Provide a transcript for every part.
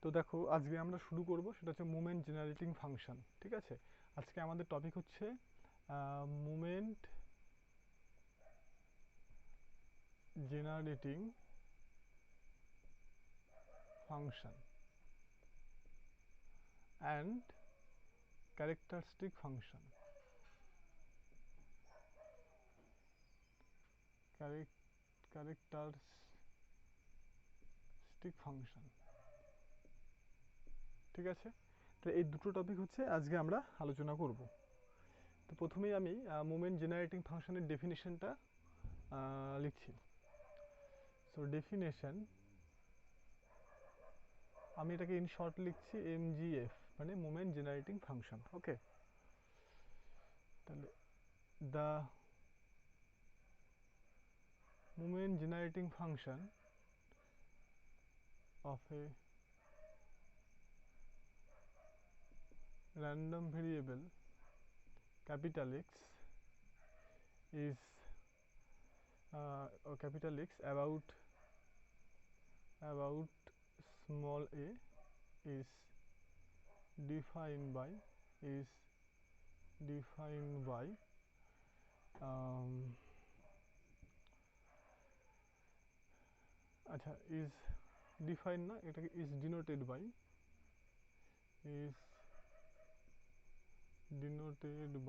তো দেখো আজকে আমরা শুরু করব, সেটা হচ্ছে মুভমেন্ট জেনারেটিং ফাংশন। ঠিক আছে, আজকে আমাদের টপিক হচ্ছে movement generating function and characteristic function. Characteristic function, ঠিক আছে। তো এই দুটো টপিক হচ্ছে আজকে আমরা আলোচনা করব। তো প্রথমেই আমি মুভমেন্ট জেনারেটিং ফাংশনের ডেফিনেশনটা লিখছি। সো ডেফিনেশন, আমি এটাকে ইন শর্ট লিখছি এমজিএফ, মানে মুভমেন্ট জেনারেটিং ফাংশন। ওকে, তাহলে the movement generating function of a random variable capital X is or capital X about small a is defined by um, আচ্ছা is defined না, এটাকে is denoted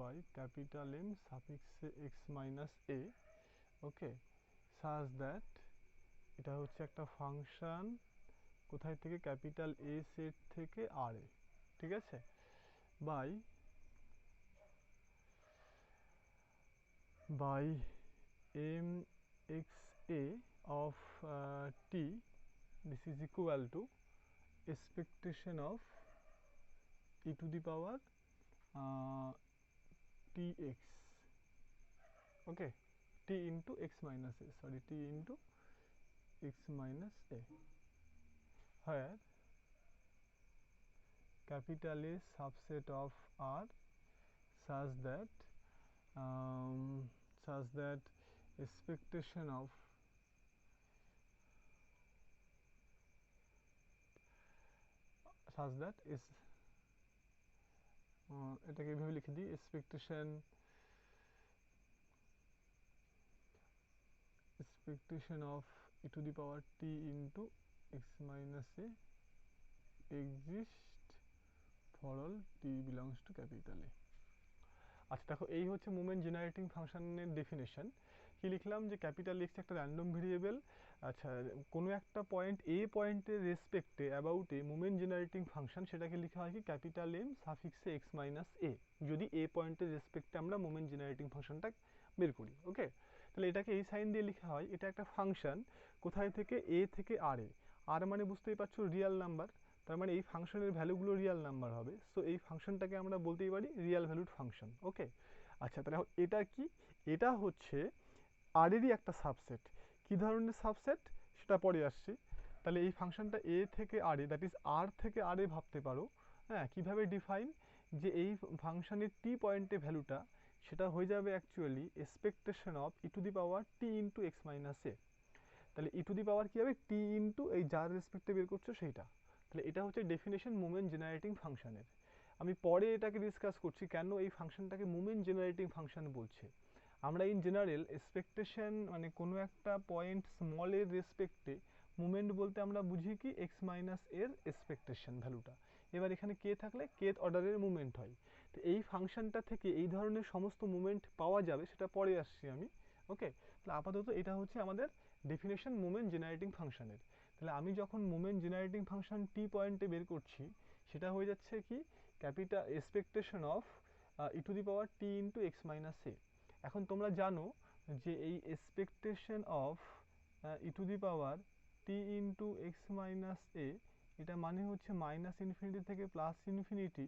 by capital M suffix x minus a, okay, such that এটা হচ্ছে একটা function কোথায় থেকে, capital A set থেকে আর a, ঠিক আছে, by M x a of t, this is equal to expectation of e to the power tx, okay, t into x minus a, sorry, t into x minus a, where capital A subset of R such that expectation of is এটাকে এইভাবে লিখে দিই, expectation of e to the power t into x minus a exist for all t belongs to capital A। আচ্ছা দেখো, এই হচ্ছে movement generating ফাংশনের definition. কি লিখলাম, যে ক্যাপিটাল এক্স একটা র্যান্ডম ভেরিয়েবল, আচ্ছা কোনো একটা পয়েন্ট এ পয়েন্টের রেসপেক্টে about A movement generating function, সেটাকে লেখা হয় কি ক্যাপিটাল এম সাফিক্সে এক্স মাইনাস এ, যদি এ পয়েন্টের রেসপেক্টে আমরা মুভমেন্ট জেনারেটিং ফাংশনটা বের করি। ওকে, তাহলে এটাকে এই সাইন দিয়ে লেখা হয়, এটা একটা ফাংশন কোথায় থেকে, এ থেকে আর এ, আর মানে বুঝতেই পারছো রিয়াল নাম্বার, তার মানে এই ফাংশনের ভ্যালুগুলো রিয়াল নাম্বার হবে। সো এই ফাংশনটাকে আমরা বলতেই পারি রিয়াল ভ্যালুড ফাংশন। ওকে, আচ্ছা তাহলে এটা কি, এটা হচ্ছে আর এরই একটা সাবসেট। কি ধরনের সাবসেট সেটা পরে আসছি। তাহলে এই ফাংশনটা এ থেকে আর এ, দ্যাট ইজ আর থেকে আর এ ভাবতে পারো। হ্যাঁ, কীভাবে ডিফাইন, যে এই ফাংশনের টি পয়েন্টে ভ্যালুটা সেটা হয়ে যাবে actually expectation of e to the power t into x minus A. তাহলে ই টু দি পাওয়ার কী হবে, টি ইন্টু এই যার রেসপেক্টে বের করছো সেইটা। তাহলে এটা হচ্ছে ডেফিনেশন মুভমেন্ট জেনারেটিং ফাংশনের। আমি পরে এটাকে ডিসকাস করছি কেন এই ফাংশনটাকে মুভমেন্ট জেনারেটিং ফাংশন বলছে। আমরা ইন জেনারেল এক্সপেকটেশন মানে কোনো একটা পয়েন্ট স্মল এর রেসপেক্টে মুভমেন্ট বলতে আমরা বুঝি কি এক্স মাইনাস এর এক্সপেকটেশন ভ্যালুটা। এবার এখানে কে থাকলে কেথ অর্ডারের মুভমেন্ট হয়। তো এই ফাংশনটা থেকে এই ধরনের সমস্ত মুভমেন্ট পাওয়া যাবে, সেটা পরে আসছি আমি। ওকে, তাহলে আপাতত এটা হচ্ছে আমাদের ডেফিনেশন মুভমেন্ট জেনারেটিং ফাংশনের। তাহলে আমি যখন মুভমেন্ট জেনারেটিং ফাংশন টি পয়েন্টে বের করছি, সেটা হয়ে যাচ্ছে কি capital expectation of e to the power t into x minus a. এখন তোমরা জানো যে এই expectation of e to the power t into x minus a, এটা মানে হচ্ছে মাইনাস ইনফিনিটি থেকে plus infinity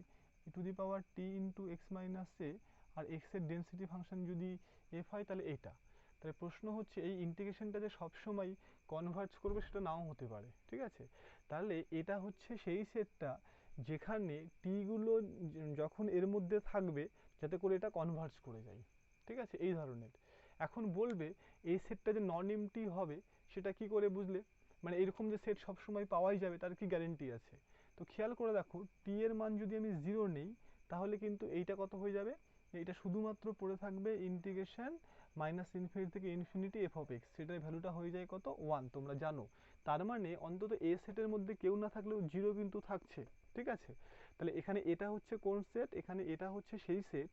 e to the power t into x minus a, আর এক্সের ডেন্সিটি ফাংশন যদি এফ হয় তাহলে এটা। তাহলে প্রশ্ন হচ্ছে এই ইন্টিগ্রেশনটা যে সবসময় কনভার্জ করবে সেটা নাও হতে পারে, ঠিক আছে। তাহলে এটা হচ্ছে সেই সেটটা যেখানে টিগুলো যখন এর মধ্যে থাকবে যাতে করে এটা কনভার্জ করে যায়, ঠিক আছে, এই ধরনের। এখন বলবে এই সেটটা যে নন এমটি হবে সেটা কি করে বুঝলে, মানে এরকম যে সেট সবসময় পাওয়াই যাবে তার কি গ্যারেন্টি আছে? তো খেয়াল করে দেখো টি এর মান যদি আমি 0 নেই তাহলে কিন্তু এইটা কত হয়ে যাবে, এইটা শুধুমাত্র পড়ে থাকবে ইন্টিগ্রেশন -ইনফিনিটি থেকে ইনফিনিটি এফ অফ এক্স, সেটার ভ্যালুটা হয়ে যায় কত 1, তোমরা জানো। তার মানে অন্তত এ সেটের মধ্যে কেউ না থাকলেও 0 কিন্তু থাকছে, ঠিক আছে? তাহলে এখানে এটা হচ্ছে কোন সেট, এখানে এটা হচ্ছে সেই সেট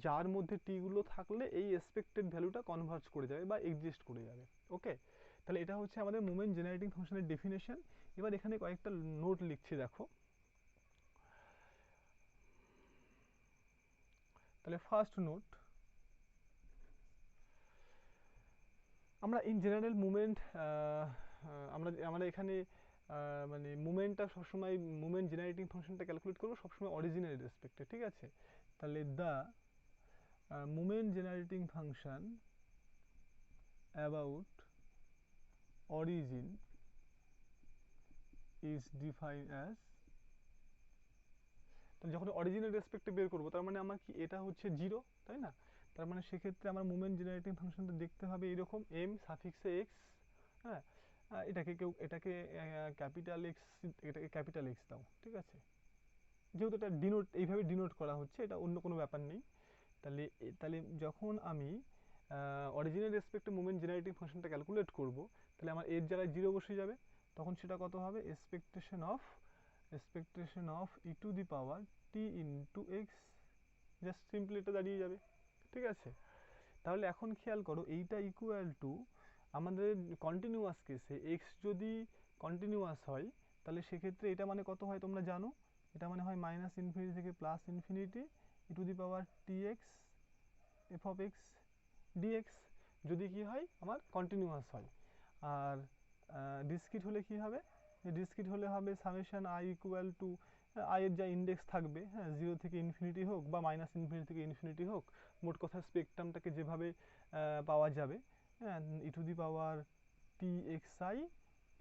যার মধ্যে টি গুলো থাকলে এই এক্সপেক্টেড ভ্যালুটা কনভার্জ করে যাবে বা এক্সিস্ট করে যাবে। ওকে, তাহলে এটা হচ্ছে আমাদের মোমেন্ট জেনারেটিং ফাংশনের ডেফিনেশন। এবার এখানে কয়েকটা নোট লিখছি দেখো। তাহলে ফার্স্ট নোট, আমরা ইন জেনারেল মুভমেন্ট আমরা আমরা এখানে মানে মুভমেন্টটা সবসময় মুভমেন্ট জেনারেটিং ফাংশনটা ক্যালকুলেট করবো সবসময় অরিজিনের রেসপেক্টে, ঠিক আছে? তাহলে the movement generating function about origin is defined as, তাহলে যখন অরিজিনের রেসপেক্টে বের করবো তার মানে আমার কি এটা হচ্ছে 0, তাই না? তার মানে সেক্ষেত্রে আমার মুভমেন্ট জেনারেটিং ফাংশনটা দেখতে হবে এরকম এম সাফিক্সে এক্স, হ্যাঁ, এটাকে ক্যাপিটাল এক্স, এটাকে ক্যাপিটাল এক্স দাও, ঠিক আছে? যেহেতু এটা ডিনোট এইভাবে ডিনোট করা হচ্ছে, এটা অন্য কোনো ব্যাপার নেই। তাহলে তাহলে যখন আমি অরিজিনের রেসপেক্টে মুভমেন্ট জেনারেটিং ফাংশনটা ক্যালকুলেট করব, তাহলে আমার এর জায়গায় 0 বসে যাবে, তখন সেটা কত হবে expectation of e to the power t into x, just simply এটা দাঁড়িয়ে যাবে, ঠিক আছে? তাহলে এখন খেয়াল করো এইটা ইকুয়াল টু আমাদের কন্টিনিউয়াস কেসে এক্স যদি কন্টিনিউয়াস হয় তাহলে সেক্ষেত্রে এটা মানে কত হয় তোমরা জানো, এটা মানে হয় -ইনফিনিটি থেকে +infinity e to the power t x f of x dx, যদি কি হয় আমার কন্টিনিউয়াস হয়। আর ডিসক্রিট হলে কি হবে, ডিসক্রিট হলে হবে summation I equal to I এর যা ইন্ডেক্স থাকবে, হ্যাঁ, 0 থেকে ইনফিনিটি হোক বা -ইনফিনিটি থেকে ইনফিনিটি হোক, মোট কথা স্পেকট্রামটাকে যেভাবে পাওয়া যাবে, হ্যাঁ, e to the power t x i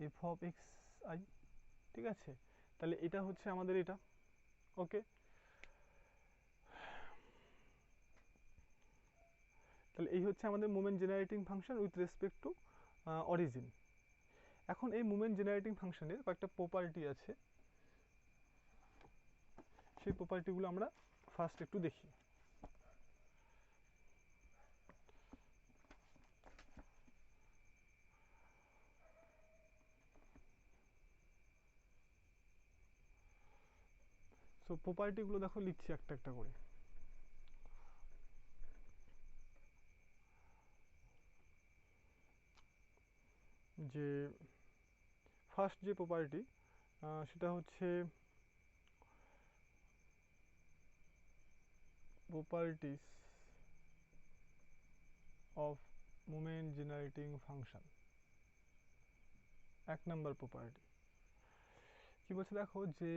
f of x i, ঠিক আছে? তাহলে এটা হচ্ছে আমাদের এটা। ওকে, তাহলে এই হচ্ছে আমাদের moment generating function with respect two origin. এখন এই মোমেন্ট জেনারেটিং ফাংশনের কয়েকটা প্রপার্টি আছে, সেই প্রপার্টিগুলো আমরা ফার্স্ট একটু দেখি। সো প্রপার্টিগুলো দেখো লিখছি একটা একটা করে। যে ফার্স্ট যে প্রপার্টি সেটা হচ্ছে properties of moment generating function, 1 number property কি বলছে দেখো, যে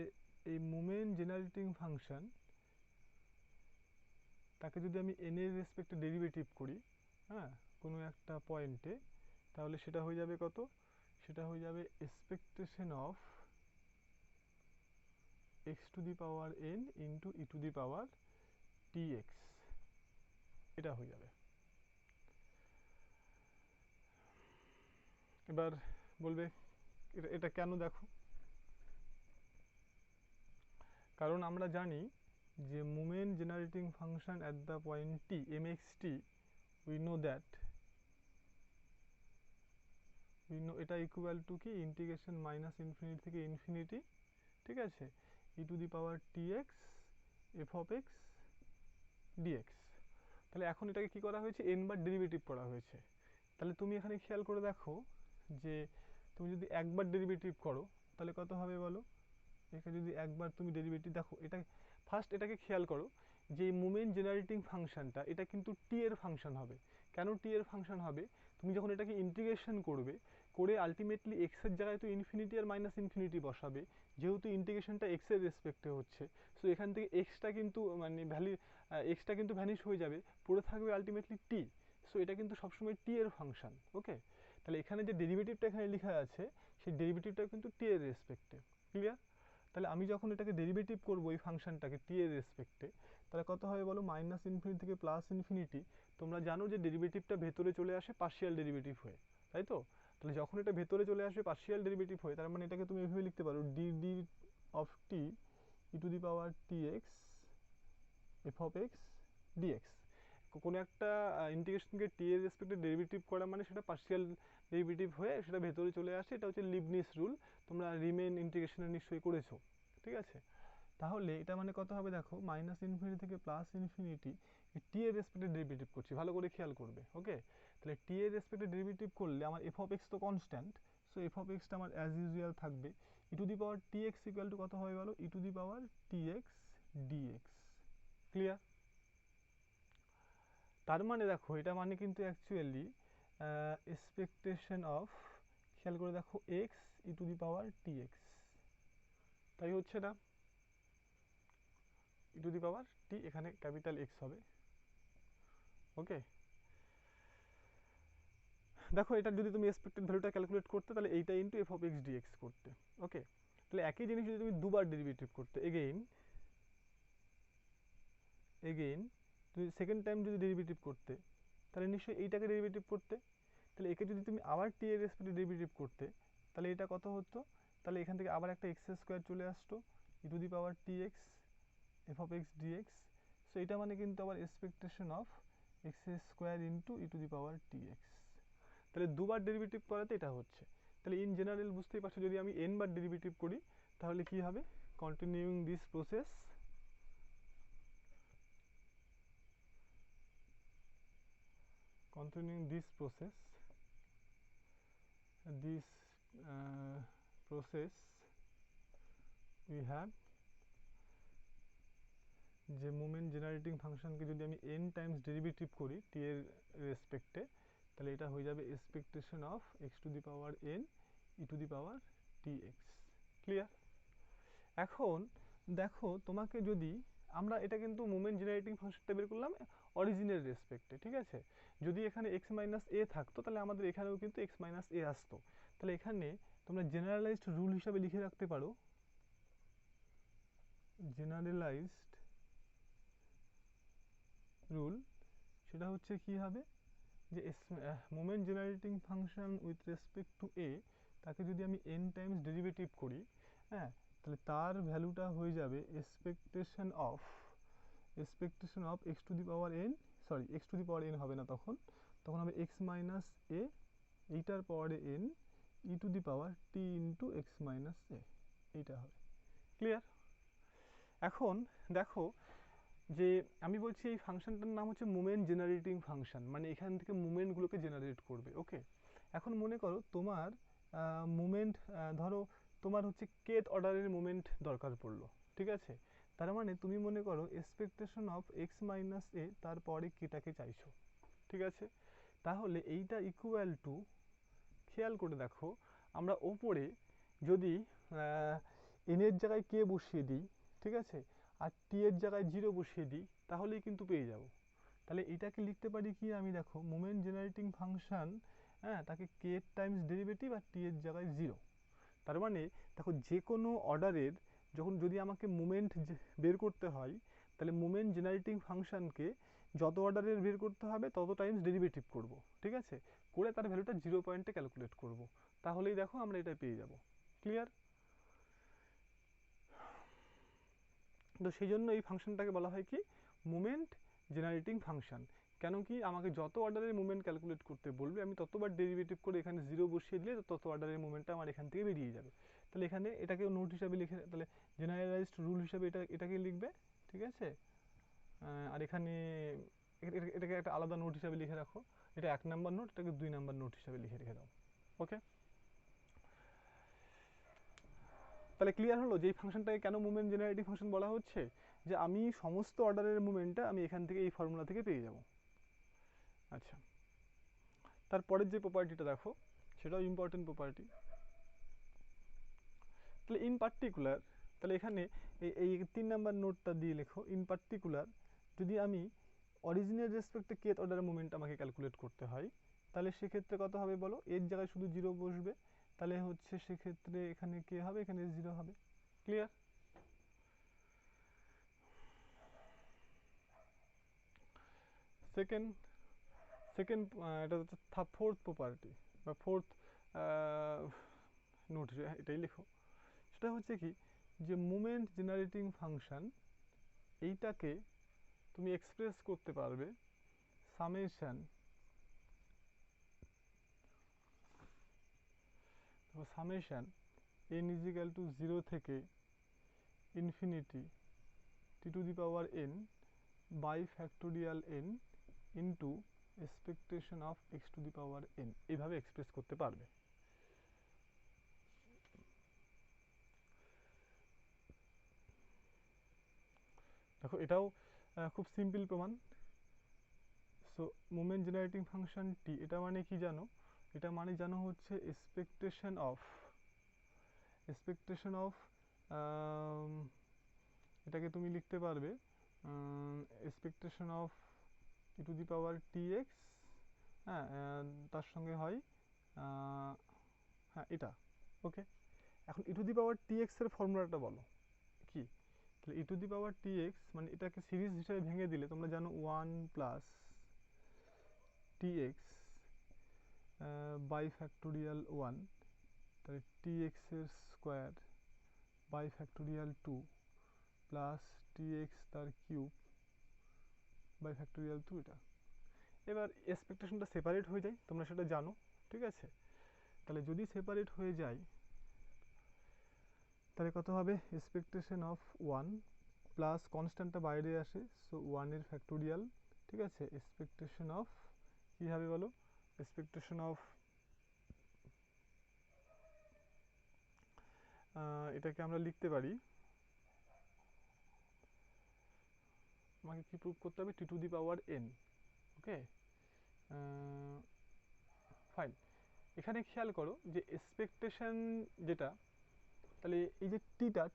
এই মোমেন্ট জেনারেটিং ফাংশন তাকে যদি আমি এন এর রেসপেক্টে ডেরিভেটিভ করি, হ্যাঁ, কোনো একটা পয়েন্টে, তাহলে সেটা হয়ে যাবে কত, সেটা হয়ে যাবে expectation of x to the power n into e to the power t x, এটা হয়ে যাবে। এবার বলবে এটা কেন, দেখো, কারণ আমরা জানি যে moment generating function at the point t m x t, we know that এটা ইকুয়াল টু কি ইন্টিগ্রেশন -ইনফিনিটি থেকে ইনফিনিটি, ঠিক আছে, e to the power t x f of x dx. তাহলে এখন এটাকে কি করা হয়েছে, এন বার ডেরিভেটিভ করা হয়েছে। তাহলে তুমি এখানে খেয়াল করে দেখো যে তুমি যদি একবার ডেরিভেটিভ করো তাহলে কত হবে বলো, এখানে যদি একবার তুমি ডেরিভেটিভ দেখো, এটা ফার্স্ট এটাকে খেয়াল করো যে মোমেন্ট জেনারেটিং ফাংশনটা এটা কিন্তু টি এর ফাংশন হবে। কেন টি এর ফাংশন হবে, তুমি যখন এটাকে ইন্টিগ্রেশন করবে, করে আলটিমেটলি এক্স এর জায়গায় তো ইনফিনিটি আর -ইনফিনিটি বসাবে, যেহেতু ইন্টিগ্রেশনটা এক্স এর রেসপেক্টে হচ্ছে, সো এখান থেকে এক্সটা কিন্তু মানে এক্সটা কিন্তু ভ্যানিশ হয়ে যাবে, পড়ে থাকবে আলটিমেটলি টি। সো এটা কিন্তু সবসময় টি এর ফাংশন। ওকে, তাহলে এখানে যে ডেরিভেটিভটা এখানে লেখা আছে সেই ডেরিভেটিভটা কিন্তু টি এর রেসপেক্টে, ক্লিয়ার? তাহলে আমি যখন এটাকে ডেরিভেটিভ করবো এই ফাংশনটাকে টি এর রেসপেক্টে, তাহলে কত হবে বলো, -ইনফিনিটি থেকে +ইনফিনিটি, তোমরা জানো যে ডেরিভেটিভটা ভেতরে চলে আসে পার্শিয়াল ডেরিভেটিভ হয়ে, তাই তো? তাহলে যখন এটা ভেতরে চলে আসবে পার্শিয়াল ডেরিভেটিভ হয়ে, তার মানে এটাকে তুমি এভাবে লিখতে পারো d of t e to the power t x f of x dx. কোনো একটা ইন্টিগ্রেশনকে টি এর রেসপেক্টে ডেরিভেটিভ করা মানে সেটা পার্শিয়াল ডেরিভেটিভ হয়ে সেটা ভেতরে চলে আসে। এটা হচ্ছে লিবনিস রুল, তোমরা রিমেন ইন্টিগ্রেশনে নিশ্চয়ই করেছো, ঠিক আছে। তাহলে এটা মানে কত হবে দেখো, মাইনাস ইনফিনিটি থেকে প্লাস ইনফিনিটি টি এর রেসপেক্টে ডেরিভেটিভ করছি, ভালো করে খেয়াল করবে। ওকে, তাহলে টি এর রেসপেক্টে ডেরিভেটিভ করলে আমার এফ অফ এক্স তো কনস্ট্যান্ট, সো এফ অফ এক্সটা আমার অ্যাজ ইউজুয়াল থাকবে e to the power t x equal to কত হবে বলো, e to the power t x dx. Clear? তার মানে দেখো এটা মানে কিন্তু অ্যাকচুয়ালি এক্সপেকটেশন অফ, খেয়াল করে দেখো, x E to the power t x, তাই হচ্ছে না, ই টু দি পাওয়ার টি এখানে ক্যাপিটাল এক্স হবে। ওকে, দেখো এটা যদি তুমি এক্সপেক্টেড ভ্যালুটা ক্যালকুলেট করতে তাহলে এইটা into f of x dx করতে। ওকে, তাহলে একই জিনিস যদি তুমি দুবার ডেরিভেটিভ করতে, এগেইন তুমি সেকেন্ড টাইম যদি ডেরিভেটিভ করতে, তাহলে নিশ্চয়ই এইটাকে ডেরিভেটিভ করতে। তাহলে একে যদি তুমি আবার টি এর রেসপেক্টে ডেরিভেটিভ করতে, তাহলে এটা কত হতো, তাহলে এখান থেকে আবার একটা এক্স স্কোয়ার চলে আসতো, e to the power t x f of x dx. So এটা মানে কিন্তু আবার expectation of x square into e to the power t x. তাহলে দুবার ডেরিভেটিভ করাতে এটা হচ্ছে। তাহলে ইন জেনারেল বুঝতেই পারছো, যদি আমি n বার ডেরিভেটিভ করি তাহলে কি হবে, continuing this process, continuing this process we have যে মোমেন্ট জেনারেটিং ফাংশনকে যদি আমি n টাইমস ডেরিভেটিভ করি টি এর রেসপেক্টে, তাহলে এটা হয়ে যাবে expectation of x to the power n e to the power t x. Clear? এখন দেখো তোমাকে যদি আমরা, এটা কিন্তু মোমেন্ট জেনারেটিং ফাংশনটা বের করলাম অরিজিনের রেসপেক্টে, ঠিক আছে। যদি এখানে এক্স মাইনাস এ থাকতো তাহলে আমাদের এখানেও কিন্তু এক্স মাইনাস এ আসতো। তাহলে এখানে তোমরা জেনারেলাইজড রুল হিসাবে লিখে রাখতে পারো, জেনারেলাইজড রুল, সেটা হচ্ছে কি হবে যে moment generating function with respect to a, তাকে যদি আমি n টাইমস ডেরিভেটিভ করি, হ্যাঁ, তাহলে তার ভ্যালুটা হয়ে যাবে expectation of x to the power n, sorry x to the power n হবে না, তখন হবে এক্স মাইনাস এ, এইটার পাওয়ারে n e to the power t into x minus a, এইটা হবে। ক্লিয়ার? এখন দেখো যে আমি বলছি এই ফাংশনটার নাম হচ্ছে মোমেন্ট জেনারেটিং ফাংশন, মানে এখান থেকে মুভমেন্টগুলোকে জেনারেট করবে। ওকে, এখন মনে করো তোমার মুভমেন্ট, ধরো তোমার হচ্ছে কেট অর্ডারের মুভমেন্ট দরকার পড়লো, ঠিক আছে। তার মানে তুমি মনে করো এক্সপেকটেশন অফ এক্স মাইনাস এ, তারপরে কেটাকে চাইছো, ঠিক আছে। তাহলে এইটা ইকুয়াল টু, খেয়াল করে দেখো, আমরা ওপরে যদি এন এর জায়গায় কে বসিয়ে দিই, ঠিক আছে, আর টি এর জায়গায় জিরো বসিয়ে দিই, তাহলেই কিন্তু পেয়ে যাব। তাহলে এটাকে লিখতে পারি কি আমি, দেখো মোমেন্ট জেনারেটিং ফাংশন, হ্যাঁ, তাকে কে টাইমস ডেরিভেটিভ আর টি এর জায়গায় জিরো। তার মানে দেখো যে কোনো অর্ডারের যখন যদি আমাকে মোমেন্ট বের করতে হয়, তাহলে মোমেন্ট জেনারেটিং ফাংশনকে যত অর্ডারের বের করতে হবে তত টাইমস ডেরিভেটিভ করব, ঠিক আছে, করে তার ভ্যালুটা জিরো পয়েন্টে ক্যালকুলেট করব, তাহলেই দেখো আমরা এটা পেয়ে যাব। ক্লিয়ার? তো সেই জন্য এই ফাংশনটাকে বলা হয় কি, মোমেন্ট জেনারেটিং ফাংশন। কেন কি, আমাকে যত অর্ডারের মুভমেন্ট ক্যালকুলেট করতে বলবে আমি ততবার ডেরিভেটিভ করে এখানে জিরো বসিয়ে দিলে তত অর্ডারের মুভমেন্টটা আমার এখান থেকে বেরিয়ে যাবে। তাহলে এখানে এটাকে নোট হিসাবে লিখে, তাহলে জেনারেলাইজড রুল হিসাবে এটাকে লিখবে, ঠিক আছে। আর এখানে এটাকে একটা আলাদা নোট হিসাবে লিখে রাখো, এটা 1 নাম্বার নোট, এটাকে 2 নাম্বার নোট হিসাবে লিখে রেখে দাও। ওকে, তাহলে ক্লিয়ার হলো যে এই ফাংশনটাকে কেন মুভমেন্ট জেনারেটিং ফাংশন বলা হচ্ছে, যে আমি সমস্ত অর্ডারের মুভমেন্টটা আমি এখান থেকে এই ফর্মুলা থেকে পেয়ে যাব। আচ্ছা, তারপরের যে প্রপার্টিটা দেখো, সেটাও ইম্পর্টেন্ট প্রপার্টি। তাহলে ইন পার্টিকুলার, তাহলে এখানে এই 3 নাম্বার নোটটা দিয়ে লেখো, ইন পার্টিকুলার যদি আমি অরিজিনের রেসপেক্টে কেথ অর্ডারের মুভমেন্ট আমাকে ক্যালকুলেট করতে হয়, তাহলে সেক্ষেত্রে কত হবে বলো, এর জায়গায় শুধু জিরো বসবে, তাহলে হচ্ছে সেক্ষেত্রে এখানে কে হবে, এখানে জিরো হবে। ক্লিয়ার? সেকেন্ড, এটা হচ্ছে ফোর্থ প্রপার্টি বা ফোর্থ নোট এটাই লেখো, সেটা হচ্ছে কি যে মোমেন্ট জেনারেটিং ফাংশন এইটাকে তুমি এক্সপ্রেস করতে পারবে summation, summation n is equal to 0 থেকে infinity t to the power n by factorial n into expectation of x to the power n, এইভাবে এক্সপ্রেস করতে পারবে। দেখো এটাও খুব সিম্পল প্রমাণ। সো মোমেন্ট জেনারেটিং ফাংশন টি, এটা মানে কি জানো, এটা মানে জানো হচ্ছে এক্সপেকটেশন অফ এটাকে তুমি লিখতে পারবে expectation of e to the power t x, হ্যাঁ, তার সঙ্গে হয় হ্যাঁ এটা, ওকে। এখন ই to the power t x এর ফর্মুলাটা বলো কি, তাহলে e to the power t x মানে এটাকে সিরিজ হিসেবে ভেঙে দিলে তোমরা জানো 1 plus t x by factorial 1, তাহলে টি এক্স এর square by factorial 2 plus t x তার কিউব বাই ফ্যাক্টোরিয়াল 2 এটা। এবার এক্সপেকটেশনটা সেপারেট হয়ে যায়, তোমরা সেটা জানো, ঠিক আছে। তাহলে যদি সেপারেট হয়ে যায় তাহলে কত হবে, এক্সপেকটেশন অফ 1 প্লাস কনস্ট্যান্টটা বাইরে আসে, সো 1 এর ফ্যাক্টোরিয়াল, ঠিক আছে। এক্সপেকটেশন অফ কী হবে বলো, এক্সপেকটেশন অফ এটাকে আমরা লিখতে পারি, আমাকে কি প্রুভ করতে হবে, t to the power n, okay fine. এখানে খেয়াল করো যে এক্সপেকটেশন যেটা, তাহলে এই যে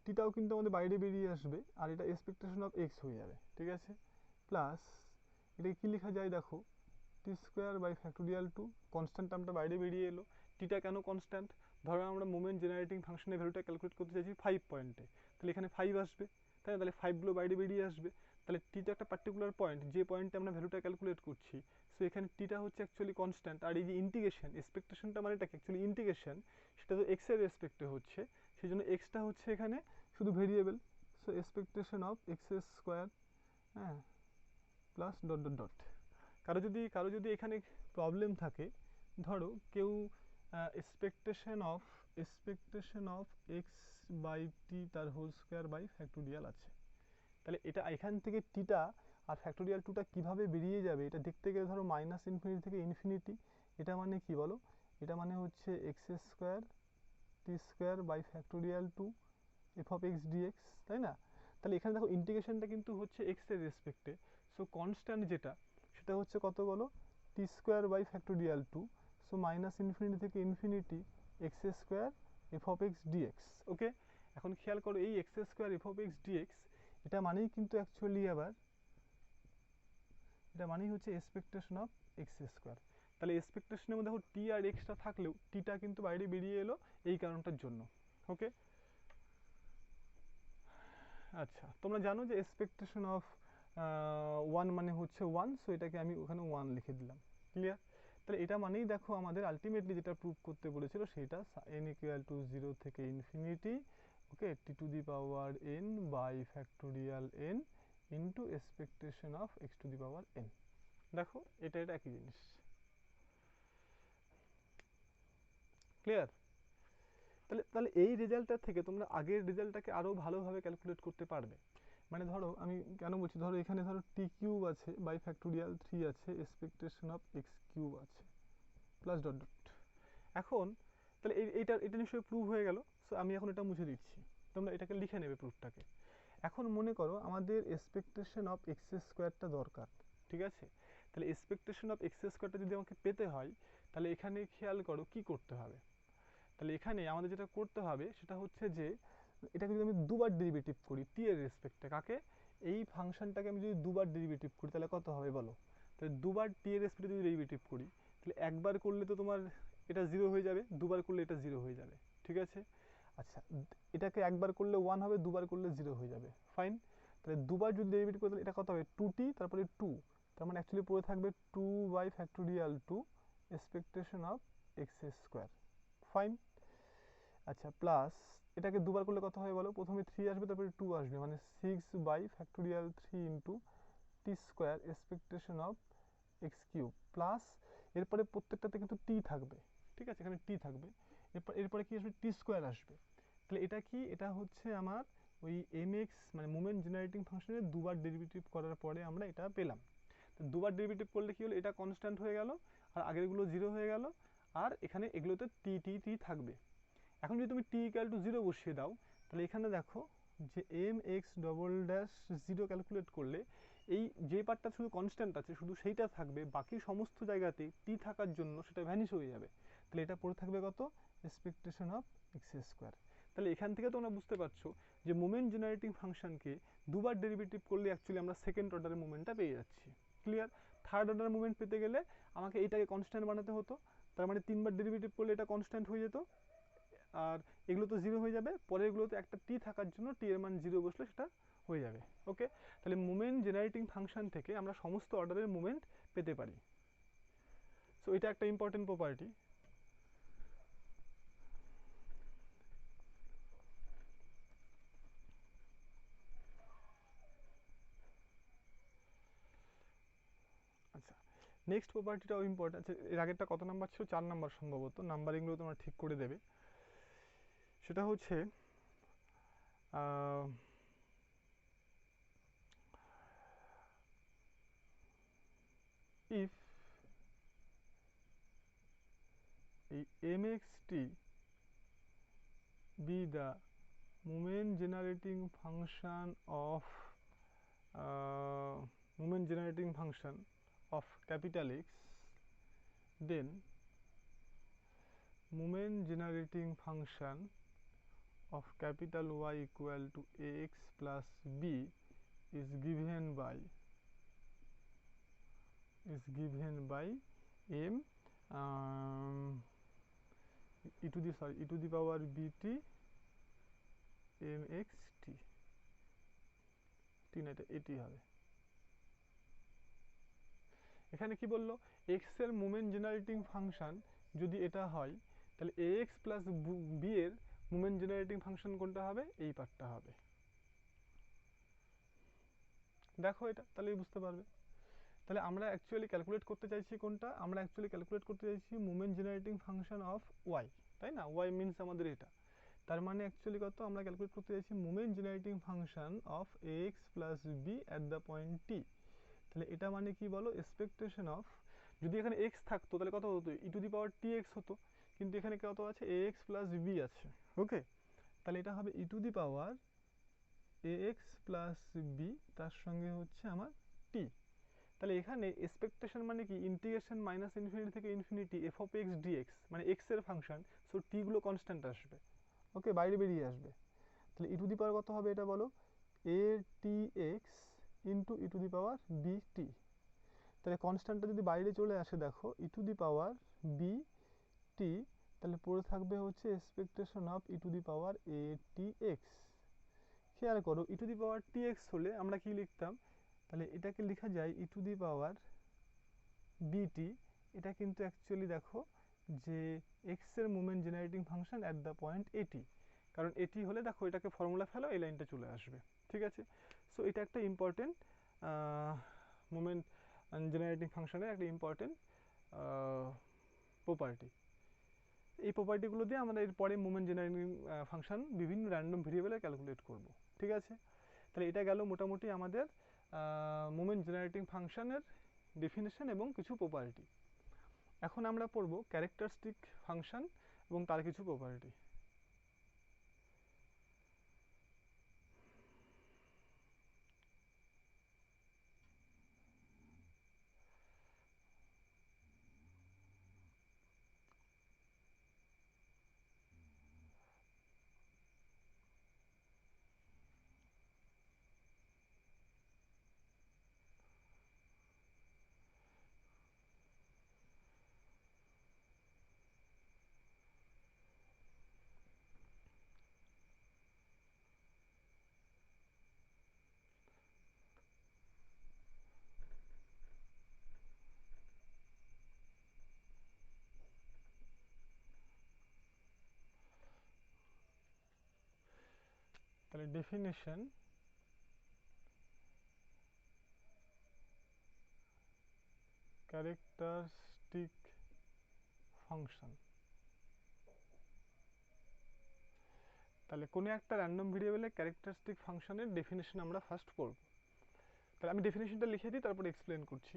টিটাও কিন্তু আমাদের বাইরে বেরিয়ে আসবে, আর এটা এক্সপেকটেশন অফ এক্স হয়ে যাবে, ঠিক আছে। প্লাস এটাকে কী লেখা যায় দেখো, টি স্কোয়ার বাই ফ্যাক্টোরিয়াল 2, কনস্ট্যান্ট টার্মটা বাইরে বেরিয়ে এলো। টিটা কেন কনস্ট্যান্ট, ধরো আমরা মোমেন্ট জেনারেটিং ফাংশনের ভ্যালুটা ক্যালকুলেট করতে চাইছি 5 পয়েন্টে, তাহলে এখানে 5 আসবে, তাই না, তাহলে 5গুলো বাইরে বেরিয়ে আসবে। তাহলে টিটা একটা পার্টিকুলার পয়েন্ট, যে পয়েন্টে আমরা ভ্যালুটা ক্যালকুলেট করছি, সো এখানে টিটা হচ্ছে অ্যাকচুয়ালি কনস্ট্যান্ট। আর এই যে ইন্টিগ্রেশন, এক্সপেকটেশনটা মানে এটা অ্যাকচুয়ালি ইন্টিগ্রেশন, সেটা তো এক্স এর রেসপেক্টে হচ্ছে, সেই জন্য এক্সটা হচ্ছে এখানে শুধু variable. So expectation of x square, হ্যাঁ, প্লাস ডট ডট ডট। কারো যদি এখানে প্রবলেম থাকে, ধরো কেউ expectation of x by T তার হোল স্কোয়ার বাই ফ্যাক্টোরিয়াল আছে, তাহলে এটা এখান থেকে টিটা আর ফ্যাক্টোরিয়াল 2টা কীভাবে বেরিয়ে যাবে এটা দেখতে গেলে ধরো মাইনাস ইনফিনিটি থেকে ইনফিনিটি, এটা মানে কি বলো, এটা মানে হচ্ছে x square t square by factorial 2 f of x dx, তাই না। তাহলে এখানে দেখো ইন্টিগ্রেশনটা কিন্তু হচ্ছে এক্স এর রেসপেক্টে, সো কনস্ট্যান্ট যেটা সেটা হচ্ছে কত বলো, t square by factorial 2, so minus infinity থেকে infinity x square f of x dx, okay. এখন খেয়াল করো এই x square f of x dx, এটা মানেই কিন্তু অ্যাকচুয়ালি আবার এটা মানেই হচ্ছে এক্সপেকটেশন অফ এক্স স্কোয়ার। তাহলে এক্সপেকটেশনের মধ্যে দেখো টি আর এক্সটা থাকলেও টিটা কিন্তু বাইরে বেরিয়ে এলো এই কারণটার জন্য, ওকে। আচ্ছা, তোমরা জানো যে এক্সপেকটেশন অফ 1 মানে হচ্ছে 1, সো এটাকে আমি ওখানে 1 লিখে দিলাম, ক্লিয়ার। তাহলে এটা মানেই দেখো আমাদের আলটিমেটলি যেটা প্রুভ করতে বলেছিল সেটা n ইকুয়াল টু 0 থেকে infinity, okay, t to the power n by factorial n into expectation of x to the power n। দেখো এটা একই জিনিস, ক্লিয়ার। তাহলে এই রেজাল্টটা থেকে তোমরা আগের রেজাল্টটাকে আরও ভালোভাবে ক্যালকুলেট করতে পারবে। মানে ধরো আমি কেন বলছি, ধরো এখানে ধরো টি কিউব আছে বাই ফ্যাক্টোরিয়াল 3 আছে, এক্সপেকটেশন অফ এক্স কিউব আছে, প্লাস ডট ডট। এখন তাহলে এটা নিশ্চয়ই প্রুভ হয়ে গেল, সো আমি এখন এটা মুছে দিচ্ছি, তোমরা এটাকে লিখে নেবে প্রুফটাকে। এখন মনে করো আমাদের এক্সপেকটেশন অফ এক্স স্কোয়ারটা দরকার, ঠিক আছে। তাহলে এক্সপেকটেশন অফ এক্স স্কোয়ারটা যদি আমাকে পেতে হয়, তাহলে এখানে খেয়াল করো কি করতে হবে। তাহলে এখানে আমাদের যেটা করতে হবে সেটা হচ্ছে যে এটাকে যদি আমি দুবার ডেরিভেটিভ করি টি এর রেসপেক্টে, কাকে, এই ফাংশনটাকে আমি যদি দুবার ডেরিভেটিভ করি তাহলে কত হবে বলো। তাহলে দুবার টি এর রেসপেক্টে যদি ডেরিভেটিভ করি, তাহলে একবার করলে তো তোমার এটা 0 হয়ে যাবে, দুবার করলে এটা 0 হয়ে যাবে, ঠিক আছে। আচ্ছা, এটাকে একবার করলে 1 হবে, দুবার করলে 0 হয়ে যাবে, ফাইন। তাহলে দুবার যদি ডেরিভেটিভ করি তাহলে এটা কত হবে, 2t তারপরে 2, তার মানে অ্যাকচুয়ালি পড়ে থাকবে 2 by factorial 2 expectation of x square, fine. আচ্ছা প্লাস এটাকে দুবার করলে কত হয় বলো, প্রথমে 3 আসবে তারপরে 2 আসবে, মানে 6/3 into T square expectation of x cube plus এরপরে প্রত্যেকটাতে কিন্তু টি থাকবে, ঠিক আছে, এখানে টি থাকবে, এরপরে কি আসবে, টি স্কোয়ার আসবে। তাহলে এটা কি, এটা হচ্ছে আমার ওই এম এক্স মানে মোমেন্ট জেনারেটিং ফাংশনের দুবার ডেরিভেটিভ করার পরে আমরা এটা পেলাম। তো দুবার ডেরিভেটিভ করলে কি হলো, এটা কনস্ট্যান্ট হয়ে গেল আর আগেরগুলো জিরো হয়ে গেল, আর এখানে এগুলোতে টি টি টি থাকবে। এখন যদি তুমি টি ইকুয়াল টু জিরো বসিয়ে দাও, তাহলে এখানে দেখো যে M x double dash zero calculate করলে এই যে পার্টটা শুধু কনস্ট্যান্ট আছে শুধু সেইটা থাকবে, বাকি সমস্ত জায়গাতে টি থাকার জন্য সেটা ভ্যানিশ হয়ে যাবে। তাহলে এটা পড়ে থাকবে কত, এক্সপেকটেশন অফ এক্স স্কোয়ার। তাহলে এখান থেকে তোমরা বুঝতে পারছো যে মোমেন্ট জেনারেটিং ফাংশনকে দুবার ডেরিভেটিভ করলে অ্যাকচুয়ালি আমরা সেকেন্ড অর্ডারের মুভমেন্টটা পেয়ে যাচ্ছি। ক্লিয়ার? থার্ড অর্ডার মুভমেন্ট পেতে গেলে আমাকে এইটাকে কনস্ট্যান্ট বানাতে হতো, তার মানে তিনবার ডেরিভেটিভ করলে এটা কনস্ট্যান্ট হয়ে যেত, আর এগুলো তো জিরো হয়ে যাবে, পরের এগুলোতে একটা টি থাকার জন্য টি এর মান জিরো বসলে সেটা হয়ে যাবে। ওকে, তাহলে মোমেন্ট জেনারেটিং ফাংশন থেকে আমরা সমস্ত অর্ডারের মোমেন্ট পেতে পারি। সো এটা একটা ইম্পর্টেন্ট প্রপার্টি। আচ্ছা, নেক্সট প্রপার্টিটাও ইম্পর্টেন্ট। আচ্ছা, এর আগেরটা কত নাম্বার ছিল, 4 নাম্বার সম্ভবত, নাম্বারিংগুলো তোমরা ঠিক করে দেবে। সেটা হচ্ছে ইফ এই M x t be the moment generating function of moment generating function of capital X, then moment generating function of capital Y equal to ax plus b is given by m e to the power bt mx t, টি না এটা এটি হবে। এখানে কি বললো, x এর moment generating function যদি এটা হয়, তাহলে এ এক্স প্লাস বি এর মোমেন্ট জেনারেটিং ফাংশন কোনটা হবে, এই পার্টটা হবে। দেখো এটা তাহলেই বুঝতে পারবে। তাহলে আমরা অ্যাকচুয়ালি ক্যালকুলেট করতে চাইছি কোনটা, আমরা অ্যাকচুয়ালি ক্যালকুলেট করতে চাইছি moment generating function of y, তাই না, ওয়াই মিনস আমাদের এটা। তার মানে অ্যাকচুয়ালি কত, আমরা ক্যালকুলেট করতে চাইছি moment generating function of a x plus b at the point t. তাহলে এটা মানে কি বলো, এক্সপেকটেশন অফ, যদি এখানে এক্স থাকতো তাহলে কত হতো, ই to the power t x হতো, কিন্তু এখানে কত আছে, এ এক্স প্লাস বি আছে। ওকে, তাহলে এটা হবে e to the power a x plus b, তার সঙ্গে হচ্ছে আমার টি। তাহলে এখানে এক্সপেকটেশন মানে কি, ইন্টিগ্রেশন মাইনাস ইনফিনিটি থেকে infinity f of x dx, মানে এক্স এর ফাংশন, সো টি গুলো কনস্ট্যান্ট আসবে। ওকে, বাইরে বেরিয়ে আসবে। তাহলে ই টু দি পাওয়ার কত হবে এটা বলো, a t x into e to the power b t. তাহলে কনস্ট্যান্টটা যদি বাইরে চলে আসে, দেখো ই to the power b t, তাহলে পড়ে থাকবে হচ্ছে expectation of e to the power A t x. খেয়াল করো, e to the power t x হলে আমরা কি লিখতাম, তাহলে এটাকে লেখা যায় ই টু দি পাওয়ার বিটি। এটা কিন্তু অ্যাকচুয়ালি দেখো যে এক্স এর moment generating function at the point এটি, কারণ এটি হলে দেখো এটাকে ফর্মুলা ফেলো, এই লাইনটা চলে আসবে। ঠিক আছে, সো এটা একটা ইম্পর্টেন্ট মোমেন্ট জেনারেটিং ফাংশনের একটা ইম্পর্টেন্ট প্রপার্টি। এই প্রপার্টিগুলো দিয়ে আমরা এরপরে মোমেন্ট জেনারেটিং ফাংশন বিভিন্ন র্যান্ডম ভেরিয়েবলে ক্যালকুলেট করব। ঠিক আছে, তাহলে এটা গেল মোটামুটি আমাদের মোমেন্ট জেনারেটিং ফাংশনের ডেফিনেশন এবং কিছু প্রপার্টি। এখন আমরা পড়ব ক্যারেক্টারিস্টিক ফাংশন এবং তার কিছু প্রপার্টি। তাহলে ডেফিনেশন ক্যারেক্টারিস্টিক ফাংশন। তাহলে কোনো একটা র্যান্ডম ভেরিয়েবলের ক্যারেক্টারিস্টিক ফাংশনের ডেফিনেশন আমরা ফার্স্ট করব। তাহলে আমি ডেফিনেশনটা লিখে দিই, তারপর এক্সপ্লেন করছি।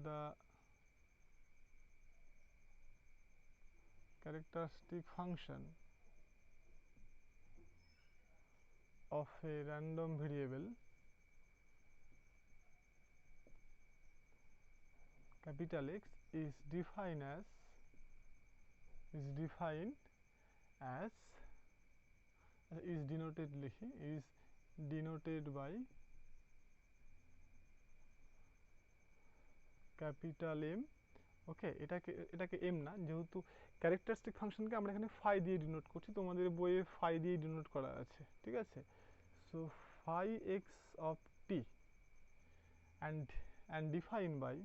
The characteristic function of a random variable capital X is defined as is denoted by capital M। ওকে, এটাকে এম না, যেহেতু ক্যারেক্টারিস্টিক ফাংশনকে আমরা এখানে ফাই দিয়ে ডিনোট করছি, তোমাদের বইয়ে ফাই দিয়ে ডিনোট করা আছে, ঠিক আছে। So phi x of t and defined by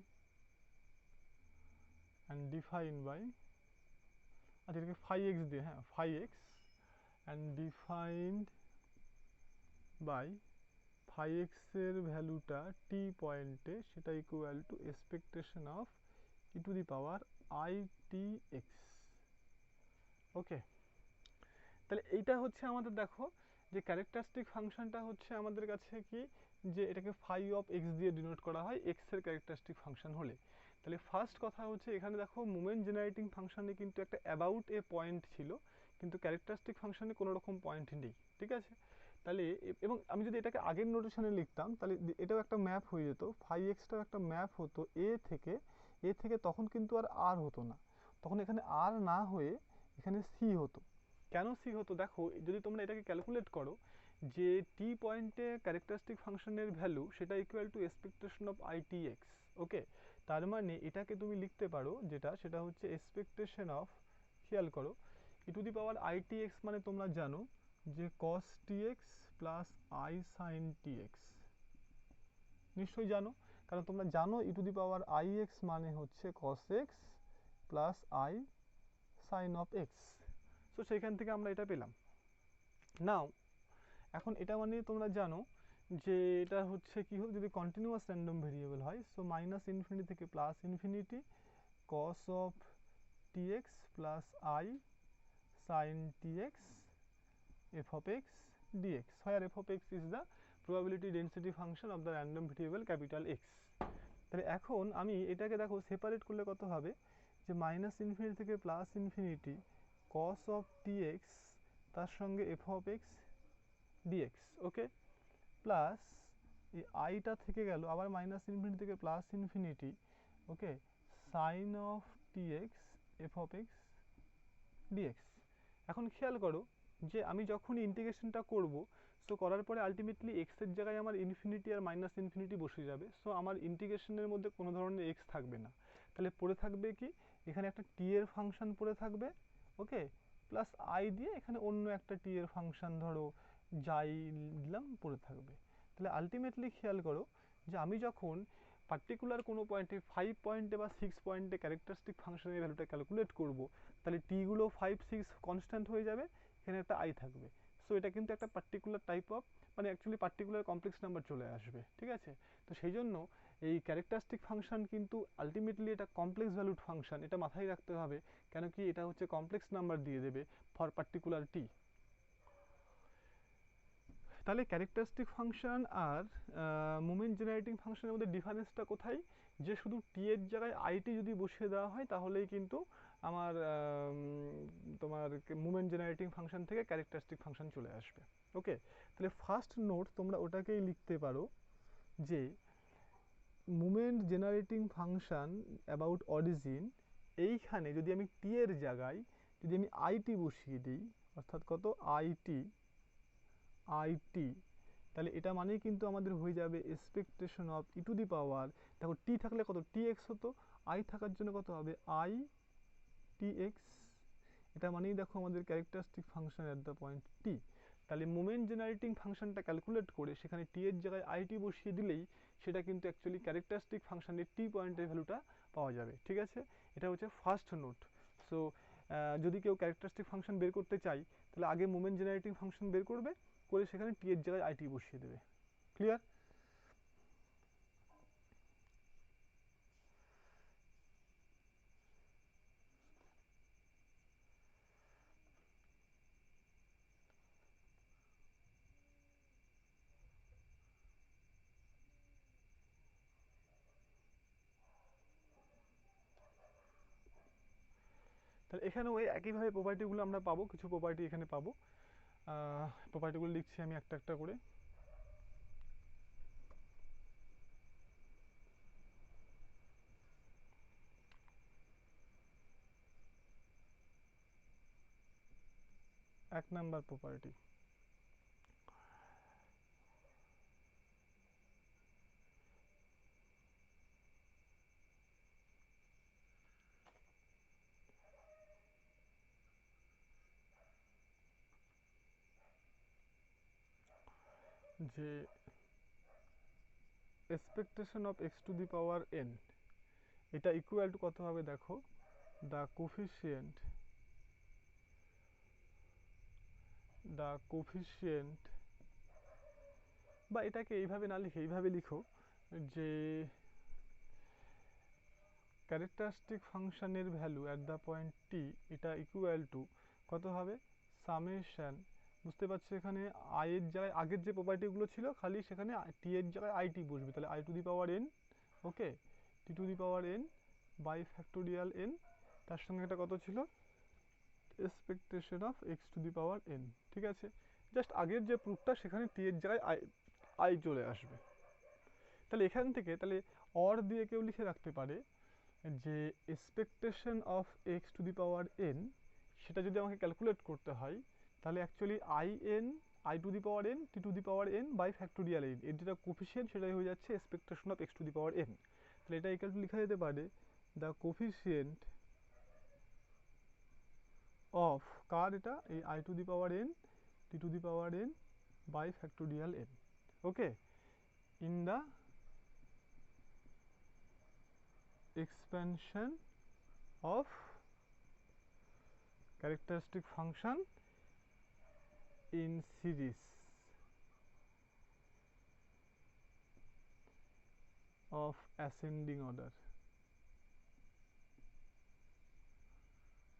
আচ্ছা এটাকে ফাই এক্স দিয়ে, হ্যাঁ phi x and defined by phi এক্সের ভ্যালুটা টি পয়েন্টে সেটা equal to expectation of e to the power i t x. Okay, তাহলে এইটা হচ্ছে আমাদের, দেখো যে ক্যারেক্টারিস্টিক ফাংশনটা হচ্ছে আমাদের কাছে কি, যে এটাকে ফাই অফ এক্স দিয়ে ডিনোট করা হয় এক্স এর ক্যারেক্টারিস্টিক ফাংশন হলে। তাহলে ফার্স্ট কথা হচ্ছে এখানে দেখো মোমেন্ট জেনারেটিং ফাংশনে কিন্তু একটা অ্যাবাউট এ পয়েন্ট ছিল, কিন্তু ক্যারেক্টারিস্টিক ফাংশনে কোনো রকম পয়েন্ট নেই, ঠিক আছে। তাহলে এবং আমি যদি এটাকে আগের নোটেশনে লিখতাম তাহলে এটাও একটা ম্যাপ হয়ে যেত, ফাই এক্সটাও একটা ম্যাপ হতো এ থেকে তখন কিন্তু আর হতো না, তখন এখানে আর না হয়ে এখানে সি হতো। কেন সি হতো, দেখো যদি তোমরা এটাকে ক্যালকুলেট করো যে টি পয়েন্টে ক্যারেক্টারিস্টিক ফাংশনের ভ্যালু সেটা equal to expectation of i t x. Okay, তার মানে এটাকে তুমি লিখতে পারো সেটা হচ্ছে এক্সপেকটেশন অফ, খেয়াল করো e to the power i t x মানে তোমরা জানো যে cos t x plus i sine t x, নিশ্চয়ই জানো, কারণ তোমরা জানো e to the power i x মানে হচ্ছে cos x plus i sine of x. So সেইখান থেকে আমরা এটা পেলাম। নাও এখন এটা মানে তোমরা জানো যে এটা হচ্ছে কি হোক, যদি কন্টিনিউয়াস র্যান্ডম ভেরিয়েবল হয়, সো মাইনাস ইনফিনিটি থেকে plus infinity cos of t x plus i sine t x f of x dx, where f of x is the probability density function of the random variable capital X. তাহলে এখন আমি এটাকে দেখো separate করলে কত হবে, যে minus infinity থেকে plus infinity cos of t x তার সঙ্গে f of x dx, okay, plus এই আইটা থেকে গেল আবার মাইনাস ইনফিনিটি থেকে plus infinity, okay, sine of t x f of x dx. এখন খেয়াল করো যে আমি যখনই ইন্টিগ্রেশনটা করব, সো করার পরে আলটিমেটলি এক্স এর জায়গায় আমার ইনফিনিটি আর মাইনাস ইনফিনিটি বসে যাবে, সো আমার ইন্টিগ্রেশনের মধ্যে কোনো ধরনের এক্স থাকবে না। তাহলে পড়ে থাকবে কি, এখানে একটা টি এর ফাংশন পড়ে থাকবে, ওকে, প্লাস আই দিয়ে এখানে অন্য একটা টি এর ফাংশন ধরো যাই দিলাম পড়ে থাকবে। তাহলে আলটিমেটলি খেয়াল করো যে আমি যখন পার্টিকুলার কোনো পয়েন্টে 5 পয়েন্টে বা 6 পয়েন্টে ক্যারেক্টারিস্টিক ফাংশনের ভ্যালুটা ক্যালকুলেট করব, তাহলে টিগুলো 5 6 কনস্ট্যান্ট হয়ে যাবে, এখানে একটা আই থাকবে। সো এটা কিন্তু একটা পার্টিকুলার টাইপ অফ, মানে অ্যাকচুয়ালি পার্টিকুলার কমপ্লেক্স নাম্বার চলে আসবে, ঠিক আছে। তো সেই জন্য এই ক্যারেক্টারিস্টিক ফাংশন কিন্তু আলটিমেটলি এটা কমপ্লেক্স ভ্যালুড ফাংশন, এটা মাথায় রাখতে হবে, কেন কি এটা হচ্ছে কমপ্লেক্স নাম্বার দিয়ে দেবে ফর পার্টিকুলার টি। তাহলে ক্যারেক্টারিস্টিক ফাংশন আর মোমেন্ট জেনারেটিং ফাংশনের মধ্যে ডিফারেন্সটা কোথায়, যে শুধু টি এর জায়গায় আইটি যদি বসিয়ে দেওয়া হয় তাহলেই কিন্তু আমার তোমার মোমেন্ট জেনারেটিং ফাংশন থেকে ক্যারেক্টারিস্টিক ফাংশন চলে আসবে। ওকে, তাহলে ফার্স্ট নোট তোমরা ওটাকেই লিখতে পারো যে moment generating function about origin, এইখানে যদি আমি টি এর জায়গায় যদি আমি আইটি বসিয়ে দিই, অর্থাৎ কত আইটি, তাহলে এটা মানেই কিন্তু আমাদের হয়ে যাবে expectation of e to the power, দেখো টি থাকলে কত টি এক্স হতো, আই থাকার জন্য কত হবে আই টি এক্স, এটা মানেই দেখো আমাদের characteristic function at the point t. তাহলে মোমেন্ট জেনারেটিং ফাংশনটা ক্যালকুলেট করে সেখানে টি এর জায়গায় আইটি বসিয়ে দিলেই সেটা কিন্তু অ্যাকচুয়ালি ক্যারেক্টারিস্টিক ফাংশনের টি পয়েন্টের ভ্যালুটা পাওয়া যাবে, ঠিক আছে। এটা হচ্ছে ফার্স্ট নোট। সো যদি কেউ ক্যারেক্টারিস্টিক ফাংশন বের করতে চাই তাহলে আগে মোমেন্ট জেনারেটিং ফাংশন বের করবে, করে সেখানে টি এর জায়গায় আইটি বসিয়ে দেবে। ক্লিয়ার? তাহলে এখানে ওই একইভাবে প্রপার্টিগুলো আমরা পাবো, কিছু প্রপার্টি এখানে পাবো। প্রপার্টিগুলো লিখছি আমি একটা একটা করে। এক নাম্বার প্রপার্টি, যে expectation of x to the power n এটা ইকুয়াল টু কত হবে দেখো, দ্য কোফিসিয়েন্ট বা এটাকে এইভাবে না লিখে এইভাবে লিখো যে ক্যারেক্টারিস্টিক ফাংশনের ভ্যালু অ্যাট দ্য পয়েন্ট টি এটা ইকুয়াল টু কত হবে, সামেশন, বুঝতে পারছো এখানে আই এর জায়গায় আগের যে প্রপার্টিগুলো ছিল খালি সেখানে টি এর জায়গায় আইটি বসবে, তাহলে i to the power n, okay, t to the power n by factorial n, তার সঙ্গে এটা কত ছিল, expectation of x to the power n. ঠিক আছে, জাস্ট আগের যে প্রুফটা সেখানে টি এর জায়গায় আই আই চলে আসবে। তাহলে এখান থেকে তাহলে অর দিয়ে কেউ লিখে রাখতে পারে যে expectation of x to the power n সেটা যদি আমাকে ক্যালকুলেট করতে হয় তাহলে actually i to the power n t to the power n by factorial n, এর যেটা কোফিসিয়েন্ট সেটাই হয়ে যাচ্ছে expectation of x to the power n. তাহলে এটা ইকুয়াল টু লেখা যেতে পারে দ্য কোফিসিয়েন্ট অফ কার, এটা এই i to the power n t to the power n by factorial n, okay, in the expansion of characteristic function in series of ascending order,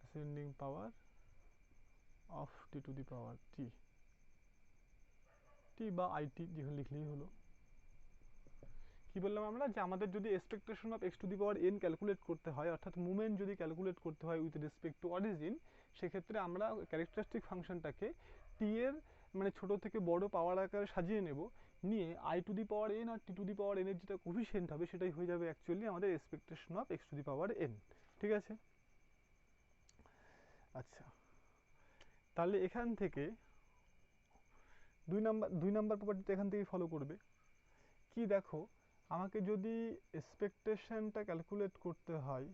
ascending power of t to the power t, t বা it যেখানে লিখলেই হলো। কি বললাম আমরা, যে আমাদের যদি expectation of x to the power N calculate করতে হয়, অর্থাৎ মুভমেন্ট যদি ক্যালকুলেট করতে হয় উইথ রেসপেক্ট টু অরিজিন, সেক্ষেত্রে আমরা ক্যারেক্টারিস্টিক ফাংশনটাকে টি এর মানে ছোট থেকে বড় পাওয়ার আকারে সাজিয়ে নেব, নিয়ে i to the power n আর t to the power n এর যেটা কোফিসিয়েন্ট হবে সেটাই হয়ে যাবে অ্যাকচুয়ালি আমাদের expectation of x to the power n. ঠিক আছে, আচ্ছা, তাহলে এখান থেকে দুই নাম্বার প্রপার্টিটা এখান থেকে ফলো করবে কি দেখো, আমাকে যদি এক্সপেকটেশনটা ক্যালকুলেট করতে হয়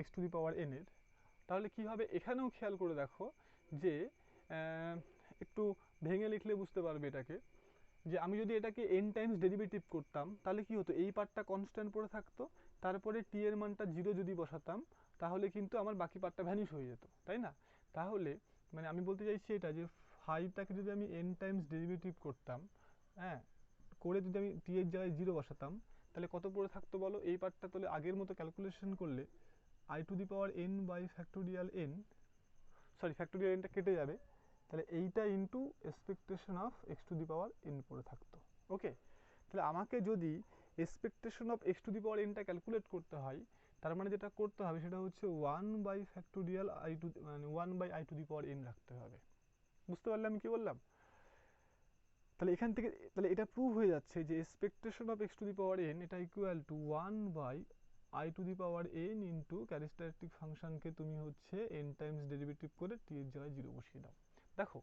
x to the power n এর, তাহলে কি হবে এখানেও খেয়াল করে দেখো যে একটু ভেঙে লিখলে বুঝতে পারবে এটাকে, যে আমি যদি এটাকে এন টাইমস ডেরিভেটিভ করতাম তাহলে কি হতো, এই পার্টটা কনস্ট্যান্ট পড়ে থাকতো, তারপরে টি এর মানটা জিরো যদি বসাতাম তাহলে কিন্তু আমার বাকি পার্টটা ভ্যানিশ হয়ে যেত, তাই না? তাহলে মানে আমি বলতে চাইছি এটা যে ফাইভটাকে যদি আমি এন টাইমস ডেরিভেটিভ করতাম, হ্যাঁ, করে যদি আমি টি এর জায়গায় জিরো বসাতাম তাহলে কত পড়ে থাকতো বলো, এই পার্টটা তাহলে আগের মতো ক্যালকুলেশন করলে i to the power n by factorial n, sorry factorial এনটা কেটে যাবে, তাহলে এইটা into expectation of x to the power n পড়ে থাকতো। ওকে, তাহলে আমাকে যদি expectation of x to the power এনটা ক্যালকুলেট করতে হয়, তার মানে যেটা করতে হবে সেটা হচ্ছে one by factorial i to মানে one by i to the power n রাখতে হবে। বুঝতে পারলে আমি কি বললাম? তাহলে এখান থেকে তাহলে এটা প্রুভ হয়ে যাচ্ছে যে expectation of x to the power n এটা equal to one by i to the power n into characteristic ফাংশনকে তুমি হচ্ছে এন টাইমস ডেরিভেটিভ করে টি এর জায়গায় জিরো বসিয়ে দাও। দেখো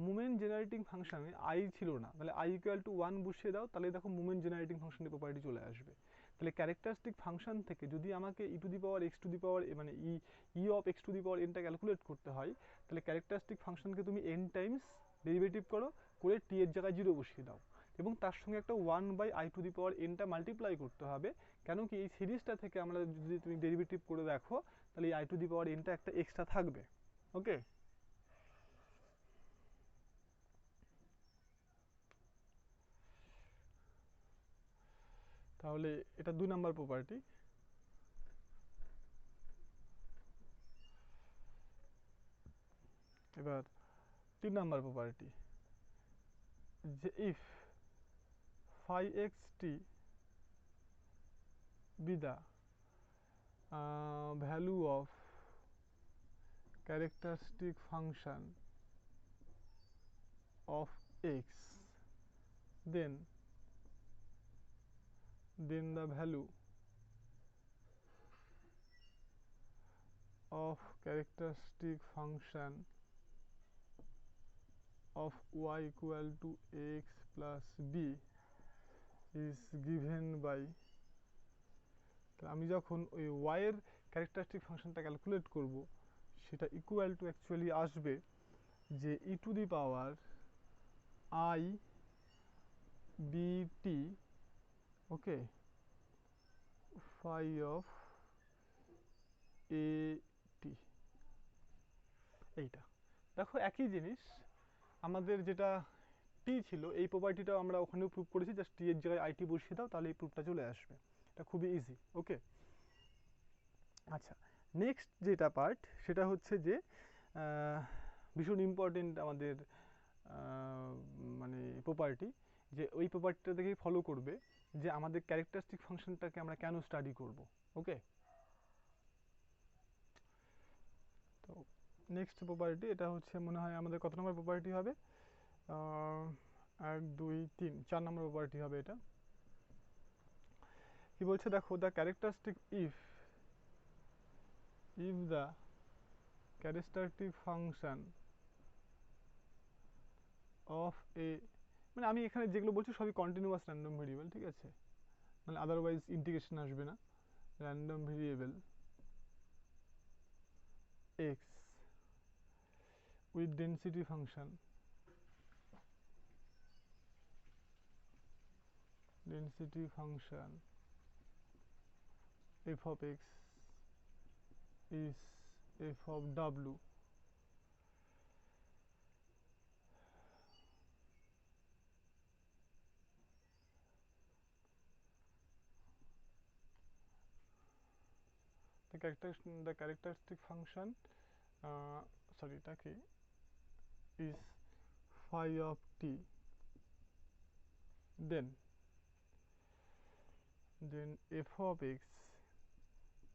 মুভমেন্ট জেনারেটিং ফাংশনে আই ছিল না, তাহলে আই ইকুয়াল টু ওয়ান বসিয়ে দাও, তাহলে দেখো মুভমেন্ট জেনারেটিং ফাংশনের প্রপার্টি চলে আসবে। তাহলে ক্যারেক্টারিস্টিক ফাংশন থেকে যদি আমাকে e to the power x to the power মানে e of x to the power এনটা ক্যালকুলেট করতে হয়, তাহলে ক্যারেক্টারিস্টিক ফাংশনকে তুমি এন টাইমস ডেরিভেটিভ করো, করে টি এর জায়গায় জিরো বসিয়ে দাও, এবং তার সঙ্গে একটা 1/i⁴n মাল্টিপ্লাই করতে হবে। কেন কি এই সিরিজটা থেকে আমরা যদি তুমি ডেরিভেটিভ করে দেখো তাহলে এই i⁴n একটা এক্সট্রা থাকবে। ওকে, তাহলে এটা 2 নাম্বার প্রপার্টি। এবার 3 নাম্বার প্রপার্টি, যে if φxt be the value of characteristic function of x, then the value of characteristic function of y equal to x plus b is given by, আমি যখন ওই y এর characteristic ফাংশনটা calculate করব সেটা equal two actually আসবে যে e⁴ I bt, okay, phi of a t। এইটা দেখো একই জিনিস, আমাদের যেটা টি ছিল এই প্রপার্টিটাও আমরা ওখানেও প্রুভ করেছি, জাস্ট টি এর জায়গায় আইটি বসিয়ে দাও তাহলে এই প্রুফটা চলে আসবে। এটা খুবই ইজি। ওকে, আচ্ছা, নেক্সট যেটা পার্ট সেটা হচ্ছে যে ভীষণ ইম্পর্টেন্ট আমাদের মানে প্রপার্টি, যে ওই প্রপার্টিটা দেখেই ফলো করবে যে আমাদের ক্যারেক্টারিস্টিক ফাংশনটাকে আমরা কেন স্টাডি করব। ওকে, তো নেক্সট প্রপার্টি এটা হচ্ছে মনে হয় আমাদের কত নম্বর প্রপার্টি হবে, 1 2 3 4 নম্বর প্রপার্টি হবে এটা। কি বলছে দেখো, the characteristic if the characteristic function of a, মানে আমি এখানে যেগুলো বলছি সবই কন্টিনিউয়াস র্যান্ডম ভেরিয়েবল, ঠিক আছে, মানে আদারওয়াইজ ইন্টিগ্রেশন আসবে না। Random variable x with density function f of x is f of w the characteristic function sorry এটাকে is phi of t, then f of x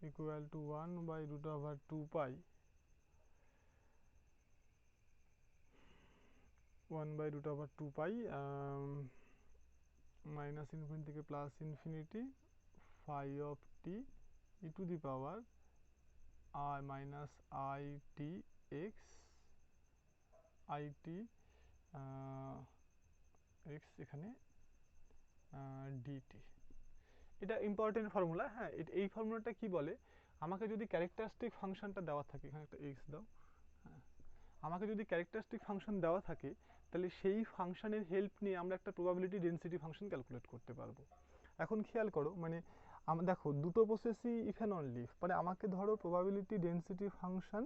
equal to 1/√2 pi 1/√2 pi minus infinity থেকে plus infinity phi of t e to the power I minus I t x I t x এখানে dt। এটা important formula. হ্যাঁ, এই ফর্মুলাটা কি বলে, আমাকে যদি ক্যারেক্টারিস্টিক ফাংশনটা দেওয়া থাকে, এখানে একটা এক্স দাও, হ্যাঁ, আমাকে যদি ক্যারেক্টারিস্টিক ফাংশন দেওয়া থাকে তাহলে সেই ফাংশনের হেল্প নিয়ে আমরা একটা প্রবাবিলিটি ডেনসিটি ফাংশন ক্যালকুলেট করতে পারবো। এখন খেয়াল করো, মানে দেখো দুটো প্রসেসই ইফ অ্যান্ড অনলি ইফ, মানে আমাকে ধরো প্রবাবিলিটি ডেনসিটি ফাংশন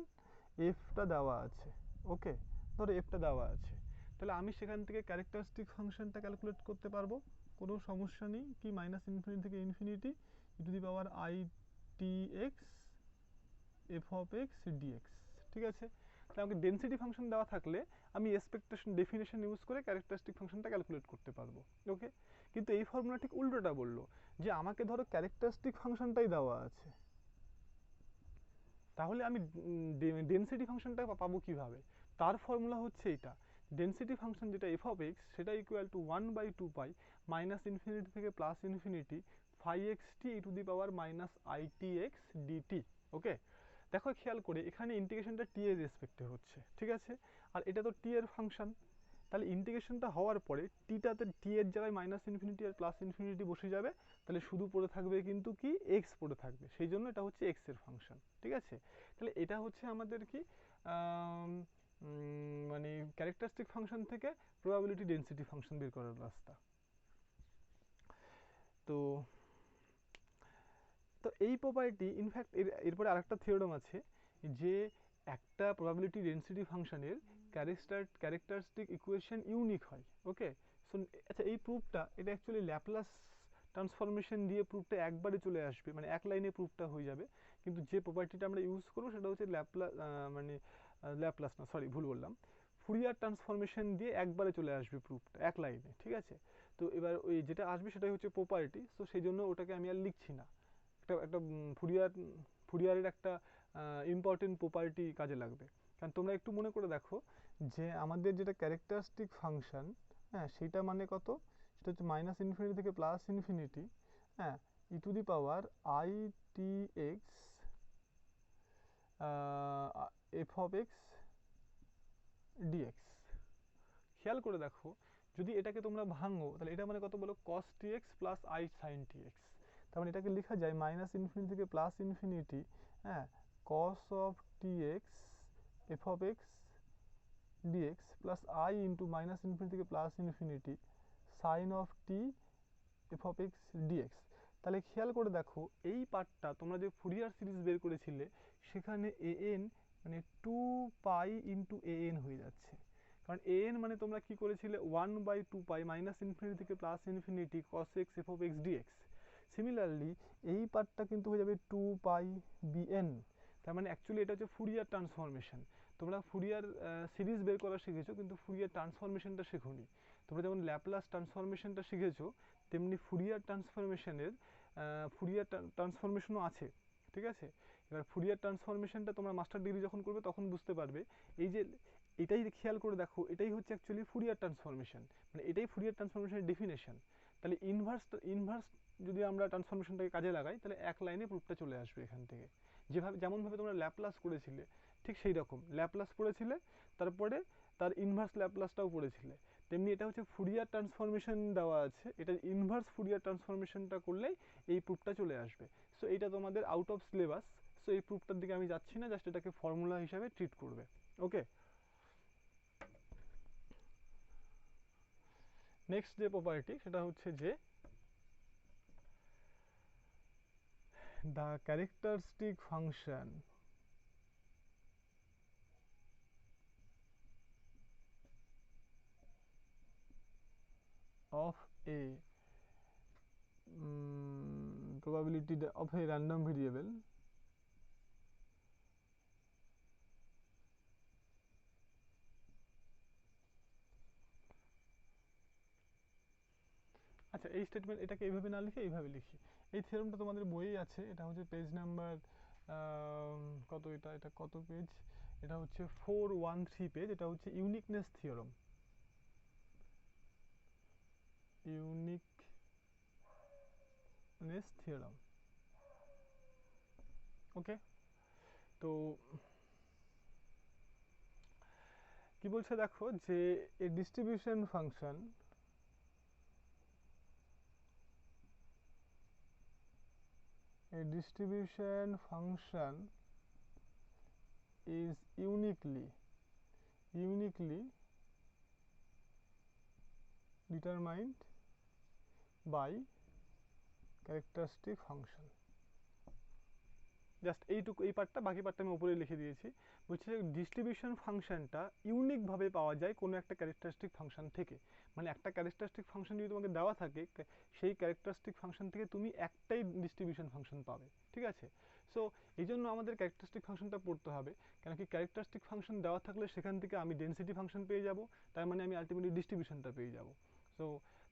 এফটা দেওয়া আছে, ওকে, ধরো এফটা দেওয়া আছে, তাহলে আমি সেখান থেকে ক্যারেক্টারিস্টিক ফাংশনটা ক্যালকুলেট করতে পারবো, কোনো সমস্যা নেই। কি মাইনাস ইনফিনিটি থেকে infinity e to the power i t x f of x dx, ঠিক আছে। তাহলে আমাকে ডেনসিটি ফাংশন দেওয়া থাকলে আমি এক্সপেকটেশন ডেফিনেশন ইউজ করে ক্যারেক্টারিস্টিক ফাংশনটা ক্যালকুলেট করতে পারবো। ওকে, কিন্তু এই ফর্মুলা ঠিক উল্টোটা বললো, যে আমাকে ধরো ক্যারেক্টারিস্টিক ফাংশনটাই দেওয়া আছে, তাহলে আমি ডেনসিটি ফাংশনটা পাবো কিভাবে? তার ফর্মুলা হচ্ছে এটা, ডেনসিটি ফাংশন যেটা এফ অফ এক্স সেটা equal to 1/2 pi minus infinity থেকে plus infinity phi x t e to the power minus i t x dt. Okay, দেখো খেয়াল করে এখানে ইন্টিগ্রেশনটা টি এর রেসপেক্টে হচ্ছে, ঠিক আছে, আর এটা তো টি এর ফাংশন, তাহলে ইন্টিগ্রেশনটা হওয়ার পরে টিটাতে টি এর জায়গায় মাইনাস ইনফিনিটি আর প্লাস ইনফিনিটি বসে যাবে, তাহলে শুধু পড়ে থাকবে কিন্তু কি এক্স পড়ে থাকবে, সেই জন্য এটা হচ্ছে এক্স এর ফাংশন, ঠিক আছে। তাহলে এটা হচ্ছে আমাদের কি মানে ক্যারেক্টারিস্টিক ফাংশন থেকে প্রবাবিলিটি ডেনসিটি ফাংশন বের করার রাস্তা। তো তো এই প্রপার্টি ইনফ্যাক্ট এরপরে আরেকটা থিওরেম আছে যে একটা প্রবাবিলিটি ডেনসিটি ফাংশনের ক্যারেক্টারিস্টিক ইকুয়েশন ইউনিক হয়। ওকে, সো আচ্ছা এই প্রুফটা এটা অ্যাকচুয়ালি ল্যাপলাস ট্রান্সফরমেশন দিয়ে প্রুফটা একবারে চলে আসবে, মানে এক লাইনে প্রুফটা হয়ে যাবে। কিন্তু যে প্রপার্টিটা আমরা ইউজ করবো সেটা হচ্ছে মানে ল্যাপলাস না, সরি ভুল বললাম, ফুরিয়ার ট্রান্সফরমেশন দিয়ে একবারে চলে আসবে প্রুফটা এক লাইনে, ঠিক আছে। তো এবার ওই যেটা আসবে সেটাই হচ্ছে প্রপার্টি, তো সেই জন্য ওটাকে আমি আর লিখছি না। একটা একটা ফুরিয়ারের একটা ইম্পর্টেন্ট প্রপার্টি কাজে লাগবে। কারণ তোমরা একটু মনে করে দেখো যে আমাদের যেটা ক্যারেক্টারিস্টিক ফাংশন, হ্যাঁ সেইটা মানে কত, সেটা হচ্ছে মাইনাস ইনফিনিটি থেকে প্লাস ইনফিনিটি, হ্যাঁ, e to the power i t x f of x dx. খেয়াল করে দেখো যদি এটাকে তোমরা ভাঙো তাহলে এটা মানে কত বলো, cos t x plus i sine t x. তার মানে এটাকে লেখা যায় মাইনাস ইনফিনিটি থেকে প্লাস ইনফিনিটি, হ্যাঁ, cos of t x f of x dx plus i into minus infinity থেকে plus infinity sine of t f of x dx. তাহলে খেয়াল করে দেখো এই পার্টটা তোমরা যে ফুরিয়ার সিরিজ বের করেছিলে সেখানে এ এন মানে two pi into a n হয়ে যাচ্ছে। কারণ এ এন মানে তোমরা কি করেছিলে, 1/2 পাই মাইনাস ইনফিনিটি থেকে plus infinity cos x f of x dx. Similarly এই পার্টটা কিন্তু হয়ে যাবে 2 পাই বিএন। তার মানে অ্যাকচুয়ালি এটা হচ্ছে ফুরিয়ার ট্রান্সফরমেশন। তোমরা ফুরিয়ার সিরিজ বের করা শিখেছো কিন্তু ফুরিয়ার ট্রান্সফরমেশনটা শেখোনি। তোমরা যেমন ল্যাপলাস ট্রান্সফরমেশনটা শিখেছো তেমনি ফুরিয়ার ট্রান্সফরমেশনের ফুরিয়ার ট্রান্সফরমেশনও আছে, ঠিক আছে। এবার ফুরিয়ার ট্রান্সফরমেশনটা তোমরা মাস্টার ডিগ্রি যখন করবে তখন বুঝতে পারবে। এই যে এটাই খেয়াল করে দেখো এটাই হচ্ছে অ্যাকচুয়ালি ফুরিয়ার ট্রান্সফরমেশন, মানে এটাই ফুরিয়ার ট্রান্সফরমেশনের ডেফিনেশন। তাহলে ইনভার্স যদি আমরা ট্রান্সফরমেশনটাকে কাজে লাগাই তাহলে এক লাইনে প্রুফটা চলে আসবে এখান থেকে। যেমনভাবে তোমরা ল্যাপলাস করেছিলে ঠিক সেই রকম ল্যাপলাস পড়েছিলে, তারপরে তার ইনভার্স ল্যাপলাসটাও পড়েছিলে, তেমনি এটা হচ্ছে ফুরিয়ার ট্রান্সফরমেশন দেওয়া আছে, এটা ইনভার্স ফুরিয়ার ট্রান্সফরমেশনটা করলেই এই প্রুফটা চলে আসবে। সো এটা তোমাদের আউট অফ সিলেবাস, সো এই প্রুফটার দিকে আমি যাচ্ছি না, জাস্ট এটাকে ফর্মুলা হিসাবে ট্রিট করবে। ওকে, নেক্সট যে প্রপার্টি সেটা হচ্ছে যে the characteristic function of a probability of a random variable আচ্ছা এই স্টেটমেন্ট এটাকে এইভাবে না লিখে এইভাবে লিখি। এই থিওরেমটা তোমাদের বইয়ে আছে, এটা হচ্ছে পেজ নাম্বার কত, এটা এটা কত পেজ, এটা হচ্ছে 413 পেজ, এটা হচ্ছে uniqueness theorem, uniqueness theorem. Okay, তো কি বলছে দেখো যে a distribution function is uniquely determined by characteristic function। Just এইটুকু, এই পার্টটা, বাকি পার্টটা আমি উপরে লিখে দিয়েছি। বলছি যে ডিস্ট্রিবিউশন ফাংশনটা ইউনিকভাবে পাওয়া যায় কোনো একটা ক্যারেক্টারিস্টিক ফাংশন থেকে। মানে একটা ক্যারেক্টারিস্টিক ফাংশন যদি তোমাকে দেওয়া থাকে সেই ক্যারেক্টারিস্টিক ফাংশন থেকে তুমি একটাই ডিস্ট্রিবিউশন ফাংশন পাবে, ঠিক আছে। সো এই জন্য আমাদের ক্যারেক্টারিস্টিক ফাংশনটা পড়তে হবে, কেন কি ক্যারেক্টারিস্টিক ফাংশন দেওয়া থাকলে সেখান থেকে আমি ডেনসিটি ফাংশন পেয়ে যাব, তার মানে আমি আলটিমেটলি ডিস্ট্রিবিউশনটা পেয়ে যাব। সো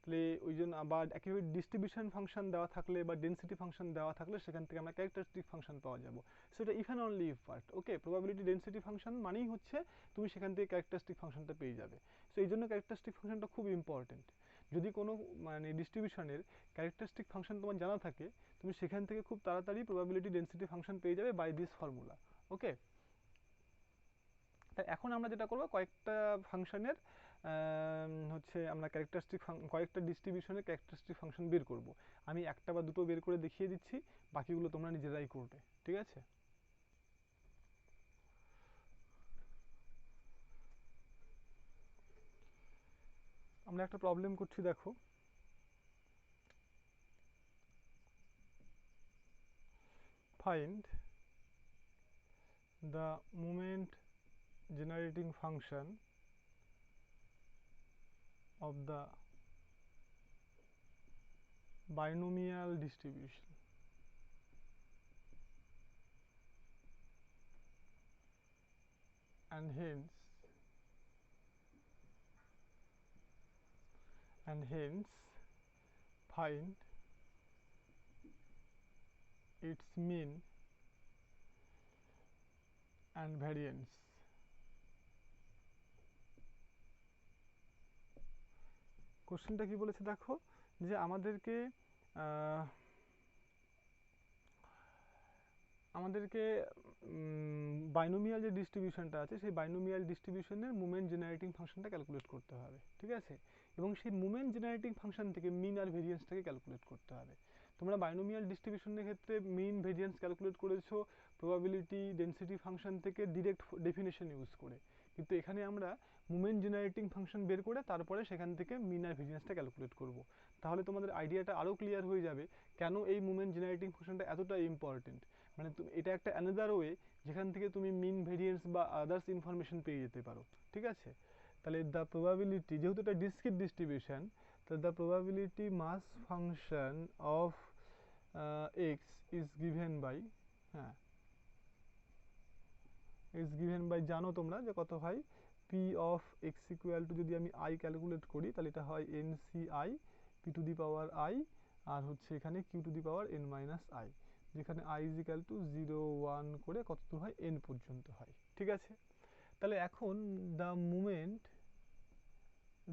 তাহলে ওই জন্য আবার একইভাবে ডিস্ট্রিবিউশন ফাংশন দেওয়া থাকলে বা ডেনসিটি ফাংশন দেওয়া থাকলে সেখান থেকে আমরা ক্যারেক্টারিস্টিক ফাংশন পাওয়া যাব। সো এটা if and only if part. Okay, probability density function মানেই হচ্ছে তুমি সেখান থেকে ক্যারেক্টারিস্টিক ফাংশনটা পেয়ে যাবে। সো এই জন্য ক্যারেক্টারিস্টিক ফাংশনটা খুব ইম্পর্টেন্ট। যদি কোনো মানে ডিস্ট্রিবিউশনের ক্যারেক্টারিস্টিক ফাংশন তোমার জানা থাকে তুমি সেখান থেকে খুব তাড়াতাড়ি প্রবাবিলিটি ডেনসিটি ফাংশন পেয়ে যাবে বাই দিস ফর্মুলা। ওকে, তাই এখন আমরা যেটা করবো কয়েকটা ফাংশনের হচ্ছে আমরা ক্যারেক্টারিস্টিক কয়েকটা ডিস্ট্রিবিউশনের ক্যারেক্টারিস্টিক ফাংশন বের করব। আমি একটা বা দুটো বের করে দেখিয়ে দিচ্ছি, বাকিগুলো তোমরা নিজেরাই করবে, ঠিক আছে। আমরা একটা প্রবলেম করছি দেখো, find the moment generating function of the binomial distribution. And hence find its mean and variance. কোশ্চেনটা কি বলেছে দেখো, যে আমাদেরকে বাইনোমিয়াল যে ডিস্ট্রিবিউশনটা আছে সেই বাইনোমিয়াল ডিস্ট্রিবিউশনের মুভমেন্ট জেনারেটিং ফাংশনটা ক্যালকুলেট করতে হবে, ঠিক আছে? এবং সেই মুভমেন্ট জেনারেটিং ফাংশন থেকে মিন আর ভেরিয়েন্সটাকে ক্যালকুলেট করতে হবে। তোমরা বাইনোমিয়াল ডিস্ট্রিবিউশনের ক্ষেত্রে মিন ভেরিয়েন্স ক্যালকুলেট করেছো প্রবাবিলিটি ডেনসিটি ফাংশন থেকে ডিরেক্ট ডেফিনেশন ইউজ করে, কিন্তু এখানে আমরা মুভমেন্ট জেনারেটিং ফাংশন বের করে তারপরে সেখান থেকে মিন আর ভেরিয়েন্সটা ক্যালকুলেট করব। তাহলে তোমাদের আইডিয়াটা আরও ক্লিয়ার হয়ে যাবে কেন এই মুভমেন্ট জেনারেটিং ফাংশনটা এতটা ইম্পর্টেন্ট। মানে এটা একটা অ্যানাদার ওয়ে যেখান থেকে তুমি মিন ভেরিয়েন্স বা আদার্স ইনফরমেশন পেয়ে যেতে পারো, ঠিক আছে? তাহলে দ্য প্রবাবিলিটি, যেহেতু এটা ডিসক্রিট ডিস্ট্রিবিউশন, তাহলে the probability mass function of x is given by, হ্যাঁ ইজ গিভেন বাই, জানো তোমরা যে কত হয় p of x equal to, যদি আমি আই ক্যালকুলেট করি তাহলে এটা হয় n C i p to the power i, আর হচ্ছে এখানে q to the power n minus i, যেখানে আই ইজ ইকাল টু 0 1 করে কত দূর হয় এন পর্যন্ত হয়, ঠিক আছে? তাহলে এখন দ্য মুভমেন্ট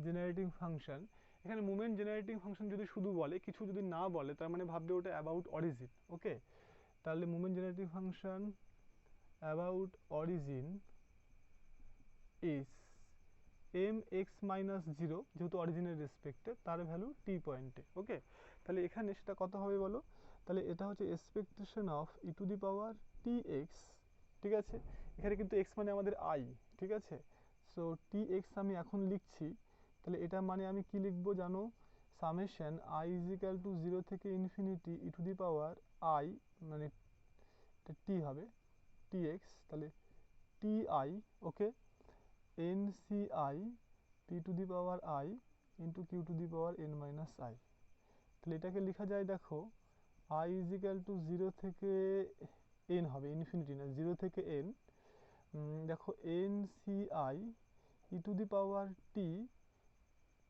জেনারেটিং ফাংশন, এখানে মুভমেন্ট জেনারেটিং ফাংশন যদি শুধু বলে, কিছু যদি না বলে, তার মানে ভাববে ওটা অ্যাবাউট অরিজিন, ওকে? তাহলে movement generating function about origin is M x minus 0, যেহেতু অরিজিনের রেসপেক্টে, তার ভ্যালু টি পয়েন্টে, ওকে? তাহলে এখানে সেটা কত হবে বলো? তাহলে এটা হচ্ছে expectation of e to the power t x, ঠিক আছে? এখানে কিন্তু এক্স মানে আমাদের আই, ঠিক আছে? সো টি এক্স আমি এখন লিখছি, তাহলে এটা মানে আমি কি লিখবো জানো? Summation i is equal to 0 থেকে infinity e to the power i, মানে টি হবে টি এক্স, তাহলে t i, okay, n C i p to the power i into q to the power n minus i. তাহলে এটাকে লেখা যায় দেখো, I is equal to 0 থেকে N হবে, ইনফিনিটি না, 0 থেকে এন, দেখো n C i e to the power t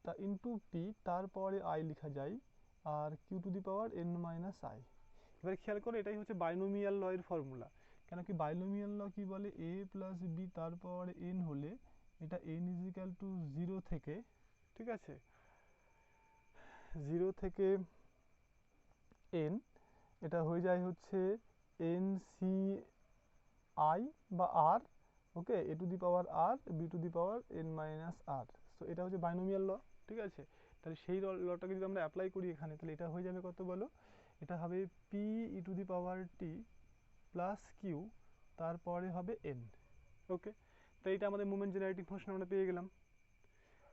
তা ইন্টু পি, তারপরে আই লেখা যায়, আর q to the power n minus i. এবারে খেয়াল করো, এটাই হচ্ছে বাইনোমিয়াল ল এর ফর্মুলা। কেন কি বাইনোমিয়াল ল কি বলে, এ প্লাস বি তারপর এন হলে এটা এন ইজ ইকাল টু 0 থেকে, ঠিক আছে, 0 থেকে এন, এটা হয়ে যায় হচ্ছে এন সি আই বা r, okay, a to the power r b to the power n minus r. So এটা হচ্ছে বাইনোমিয়াল ল, ঠিক আছে? তাহলে সেই লটাকে যদি আমরা অ্যাপ্লাই করি এখানে, তাহলে এটা হয়ে যাবে কত বলো? এটা হবে p e to the power t plus q, তারপরে হবে এন, ওকে? তো এটা আমাদের মুভমেন্ট জেনারেটিং ফাংশন আমরা পেয়ে গেলাম।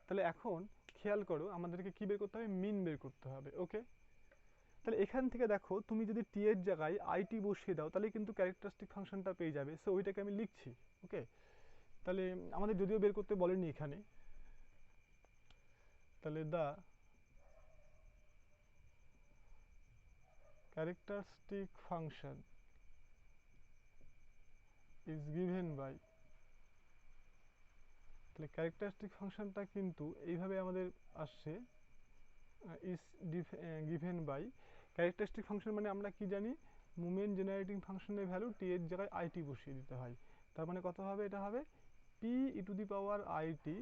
তাহলে এখন খেয়াল করো, আমাদেরকে কি বের করতে হবে? মিন বের করতে হবে, ওকে? তাহলে এখান থেকে দেখো, তুমি যদি টি এর জায়গায় আইটি বসিয়ে দাও তাহলে কিন্তু ক্যারেক্টারিস্টিক ফাংশনটা পেয়ে যাবে। সো ওইটাকে আমি লিখছি, ওকে? তাহলে আমাদের যদিও বের করতে বলেনি এখানে, তাহলে the characteristic function is given by, তাহলে ক্যারেক্টারিস্টিক ফাংশনটা কিন্তু এইভাবে আমাদের আসছে, is given by, characteristic function মানে আমরা কি জানি, মুভমেন্ট জেনারেটিং ফাংশনের ভ্যালু টি এর জায়গায় আইটি বসিয়ে দিতে হয়। তার মানে কত হবে? এটা হবে p e to the power i t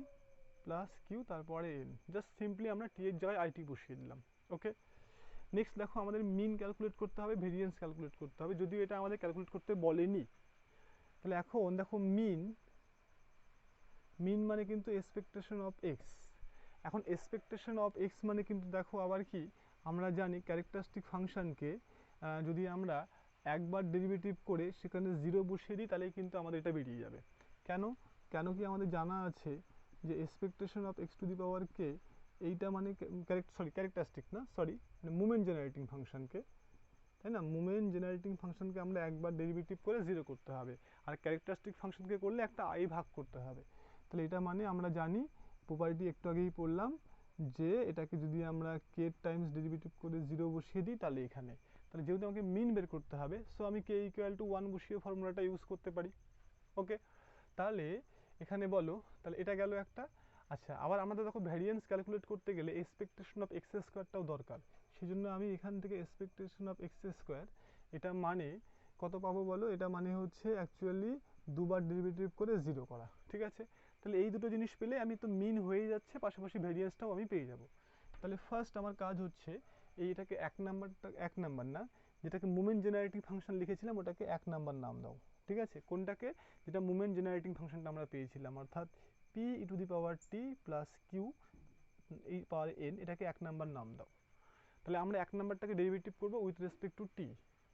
plus q তারপরে এন, জাস্ট সিম্পলি আমরা টি এর জায়গায় আইটি বসিয়ে দিলাম, ওকে? নেক্সট দেখো, আমাদের মিন ক্যালকুলেট করতে হবে, ভেরিয়েন্স ক্যালকুলেট করতে হবে, যদিও এটা আমাদের ক্যালকুলেট করতে বলেনি। তাহলে এখন দেখো, মিন মানে কিন্তু এক্সপেকটেশন অফ এক্স। এখন এক্সপেকটেশন অফ এক্স মানে কিন্তু দেখো আবার কি, আমরা জানি ক্যারেক্টারিস্টিক ফাংশনকে যদি আমরা একবার ডেরিভেটিভ করে সেখানে 0 বসিয়ে দিই তাহলেই কিন্তু আমাদের এটা বেরিয়ে যাবে। কেন কি আমাদের জানা আছে যে expectation of x to the power k, এইটা মানে ক্যারেক্টারিস্টিক না, সরি, মানে মুভমেন্ট জেনারেটিং ফাংশনকে, তাই না? মোমেন্ট জেনারেটিং ফাংশনকে আমরা একবার ডেরিভেটিভ করে জিরো করতে হবে, আর ক্যারেক্টারিস্টিক ফাংশনকে করলে একটা আই ভাগ করতে হবে। তাহলে এটা মানে আমরা জানি, প্রপার্টি একটু আগেই পড়লাম, যে এটাকে যদি আমরা কে টাইমস ডেরিভেটিভ করে জিরো বসিয়ে দিই তাহলে এখানে, তাহলে যেহেতু আমাকে মিন বের করতে হবে, সো আমি কে ইকুয়াল টু 1 বসিয়ে ফর্মুলাটা ইউজ করতে পারি। ওকে, তাহলে এখানে বলো, তাহলে এটা গেল একটা। আচ্ছা, আবার আমাদের দেখো ভ্যারিয়েন্স ক্যালকুলেট করতে গেলে এক্সপেকটেশন অফ এক্স স্কোয়ারটাও দরকার। সেই জন্য আমি এখান থেকে এক্সপেকটেশন অফ এক্স স্কোয়ার, এটা মানে কত পাবো বলো? এটা মানে হচ্ছে অ্যাকচুয়ালি দুবার ডেরিভেটিভ করে জিরো করা, ঠিক আছে? তাহলে এই দুটো জিনিস পেলে আমি তো মিন হয়ে যাচ্ছে, পাশাপাশি ভ্যারিয়েন্সটাও আমি পেয়ে যাব। তাহলে ফার্স্ট আমার কাজ হচ্ছে এইটাকে এক নাম্বার না, যেটাকে মোমেন্ট জেনারেটিং ফাংশন লিখেছিলাম ওটাকে 1 নাম্বার নাম দাও, ঠিক আছে? কোনটাকে? যেটা মোমেন্ট জেনারেটিং ফাংশনটা আমরা পেয়েছিলাম, অর্থাৎ p e to the power t plus q e power n, এটাকে 1 নাম্বার নাম দাও। তাহলে আমরা 1 নাম্বারটাকে ডেরিভেটিভ করবো উইথ রেসপেক্ট টু টি।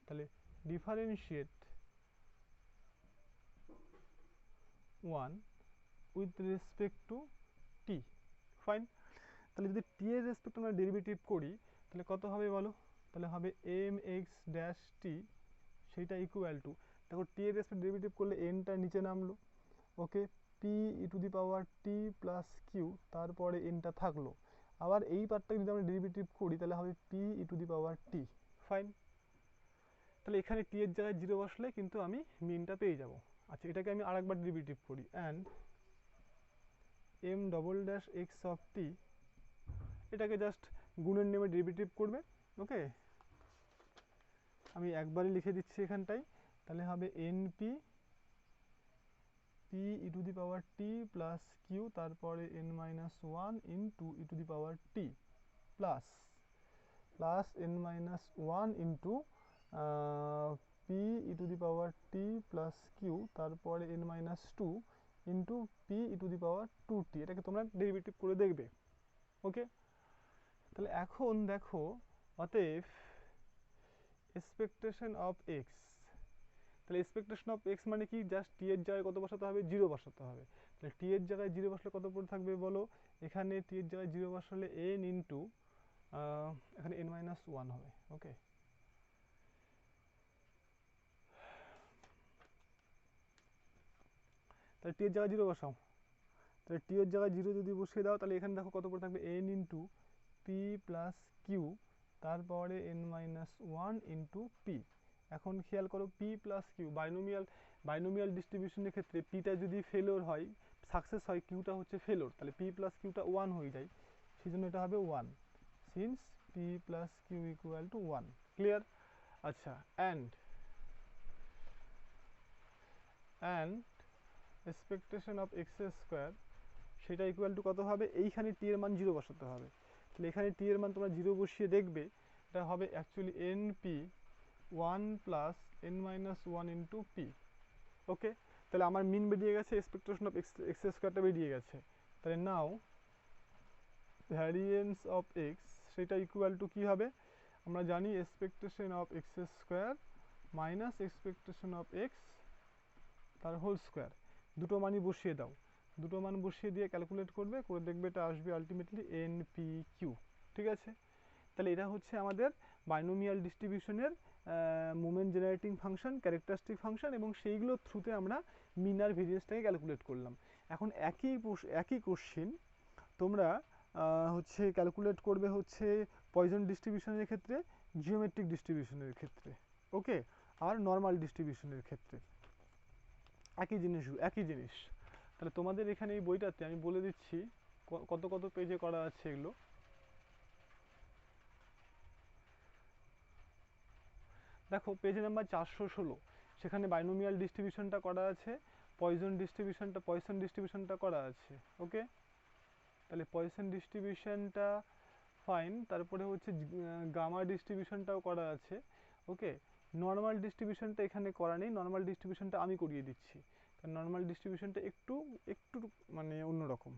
তাহলে differentiate 1 with respect to t, fine. তাহলে যদি টি এর রেসপেক্ট আমরা ডেরিভেটিভ করি তাহলে কত হবে বলো? তাহলে হবে এম এক্স ড্যাশ টি, সেইটা ইকুয়াল টু, দেখো টি এর রেসপেক্ট ডেরিভেটিভ করলে এনটা নিচে নামলো, okay, p e to the power t plus q, তারপরে এনটা থাকলো। আবার এই পার্টটাকে যদি আমরা ডেরিভেটিভ করি তাহলে হবে p e to the power T, fine. তাহলে এখানে টি এর জায়গায় জিরো বসলে কিন্তু আমি মিনটা পেয়ে যাব। আচ্ছা, এটাকে আমি আরেকবার ডেরিভেটিভ করি, and m double dash x of t, এটাকে জাস্ট গুণের নেমে ডেরিভেটিভ করবে, ওকে। আমি একবারই লিখে দিচ্ছি এখানটায়, তাহলে হবে n p p e to the power t plus q, তারপরে n minus one into e to the power t plus n minus one into p e to the power t plus q, তারপরে n minus two into p e to the power two t. এটাকে তোমরা derivative করে দেখবে, ওকে। তাহলে এখন দেখো, অতএব expectation of x, তাহলে এক্সপেকটেশন অফ এক্স মানে কি? জাস্ট টি এর জায়গায় কত বসাতে হবে? জিরো বসাতে হবে। তাহলে টি এর জায়গায় জিরো বসলে কত পড়ে থাকবে বলো? এখানে টি এর জায়গায় জিরো বসালে এন ইন্টু, এখানে এন মাইনাস ওয়ান হবে, ওকে। তাহলে টি এর জায়গায় জিরো বসাও, তাহলে টি এর জায়গায় জিরো যদি বসিয়ে দাও তাহলে এখানে দেখো কত পড়ে থাকবে? N into p plus q, তারপরে n minus one into p. এখন খেয়াল করো, পি প্লাস কিউ বাইনোমিয়াল ডিস্ট্রিবিউশনের ক্ষেত্রে পিটা যদি ফেলোর হয়, সাকসেস হয়, কিউটা হচ্ছে ফেলোর, তাহলে পি প্লাস কিউটা ওয়ান হয়ে যায়, সেই জন্য এটা হবে one, since p plus q equal to one. Clear? আচ্ছা, and expectation of x square, সেটা ইকুয়াল টু কত হবে? এইখানে টি এর মান জিরো বসাতে হবে। তাহলে এখানে টি এর মান তোমরা জিরো বসিয়ে দেখবে, এটা হবে actually n p one plus n minus one into p, okay. তাহলে আমার মিন বেরিয়ে গেছে, এক্সপেকটেশন অফ এক্স স্কোয়ারটা বেরিয়ে গেছে। তাহলে নাও ভ্যারিয়েন্স অফ এক্স, সেটা ইকুয়াল টু কী হবে? আমরা জানি expectation of x square minus expectation of x তার হোল স্কোয়ার। দুটো মানই বসিয়ে দাও, দুটো মান বসিয়ে দিয়ে ক্যালকুলেট করবে, করে দেখবে এটা আসবে আলটিমেটলি এন পি কিউ, ঠিক আছে? তাহলে এটা হচ্ছে আমাদের বাইনোমিয়াল ডিস্ট্রিবিউশনের moment generating function, characteristic function, এবং সেইগুলোর থ্রুতে আমরা মিন আর ভেরিয়েন্সটাকে ক্যালকুলেট করলাম। এখন একই কোশ্চিন তোমরা হচ্ছে ক্যালকুলেট করবে হচ্ছে পয়জন ডিস্ট্রিবিউশনের ক্ষেত্রে, জিওমেট্রিক ডিস্ট্রিবিউশনের ক্ষেত্রে, ওকে, আর নর্মাল ডিস্ট্রিবিউশনের ক্ষেত্রে। একই জিনিস। তাহলে তোমাদের এখানে এই বইটাতে আমি বলে দিচ্ছি কত কত পেজে করা আছে এগুলো। দেখো পেজ নাম্বার 416, সেখানে বাইনোমিয়াল ডিস্ট্রিবিউশনটা করা আছে, পয়জন ডিস্ট্রিবিউশনটা করা আছে, ওকে। তাহলে পয়জন ডিস্ট্রিবিউশনটা ফাইন, তারপরে হচ্ছে গামা ডিস্ট্রিবিউশনটাও করা আছে, ওকে। নর্মাল ডিস্ট্রিবিউশনটা এখানে করা নেই, নর্মাল ডিস্ট্রিবিউশনটা আমি করিয়ে দিচ্ছি, কারণ নর্মাল ডিস্ট্রিবিউশনটা একটু একটু মানে অন্যরকম।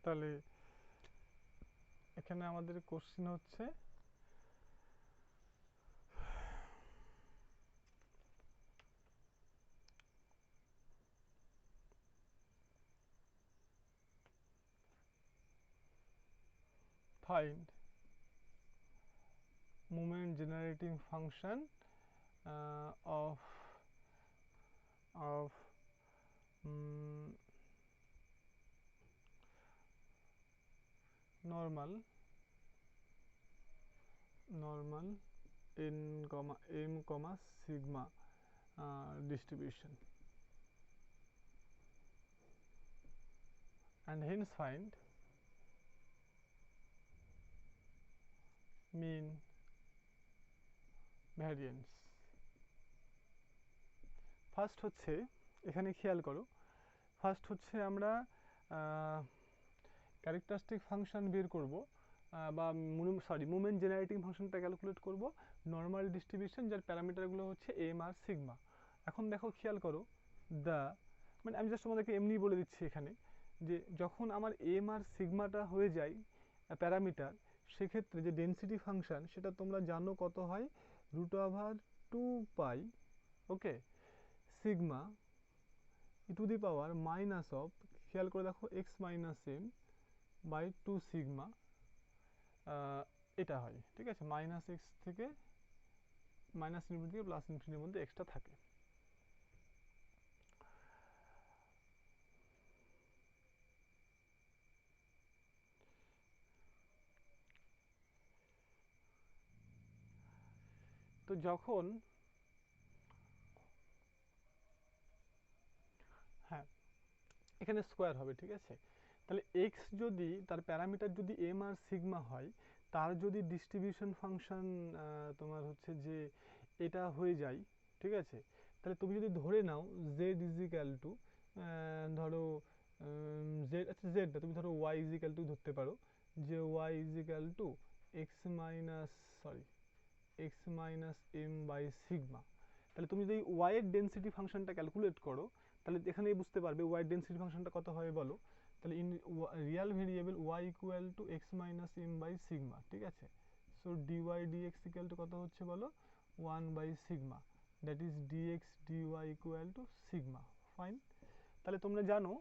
তাহলে এখানে আমাদের কোশ্চেন হচ্ছে find moment generating function of normal in m sigma distribution, and hence find mean variance. First হচ্ছে এখানে খেয়াল করো, ফার্স্ট হচ্ছে আমরা ক্যারেক্টারিস্টিক ফাংশন বের করব বা মোমেন্ট জেনারেটিং ফাংশনটা ক্যালকুলেট করব নর্মাল ডিস্ট্রিবিউশন যার প্যারামিটারগুলো হচ্ছে এম আর সিগমা। এখন দেখো খেয়াল করো দ্য, মানে আমি জাস্ট তোমাদেরকে এমনি বলে দিচ্ছি এখানে যে যখন আমার এম আর সিগমাটা হয়ে যায় প্যারামিটার, সেক্ষেত্রে যে ডেনসিটি ফাংশন সেটা তোমরা জানো কত হয়, √2π okay sigma e to the power minus of, খেয়াল করে দেখো x minus M by 2 sigma, এটা হয় ঠিক আছে। মাইনাস এক্স থেকে মাইনাস ইনফিনিটি থেকে প্লাস ইনফিনিটির মধ্যে এক্সটা থাকে। তো যখন হ্যাঁ এখানে স্কোয়ার হবে ঠিক আছে, তাহলে এক্স যদি তার প্যারামিটার যদি এম আর সিগমা হয়, তার যদি ডিস্ট্রিবিউশন ফাংশন তোমার হচ্ছে যে এটা হয়ে যায় ঠিক আছে, তাহলে তুমি যদি ধরে নাও জেড ইজিক্যাল টু ধরো জেড, আচ্ছা জেড না তুমি ধরো ওয়াই ইজিক্যাল টু ধরতে পারো, যে Y is equal to x minus X minus M by sigma. তাহলে তুমি যদি ওয়াই এর ডেন্সিটি ফাংশনটা ক্যালকুলেট করো, তাহলে এখানেই বুঝতে পারবে ওয়াই ডেন্সিটি ফাংশনটা কত হবে বলো। তাহলে in real variable y equal to x minus M by sigma ঠিক আছে। So dy dx equal to কত হচ্ছে বলো, 1 by sigma, that is dx dy equal to sigma. Fine, তাহলে তোমরা জানো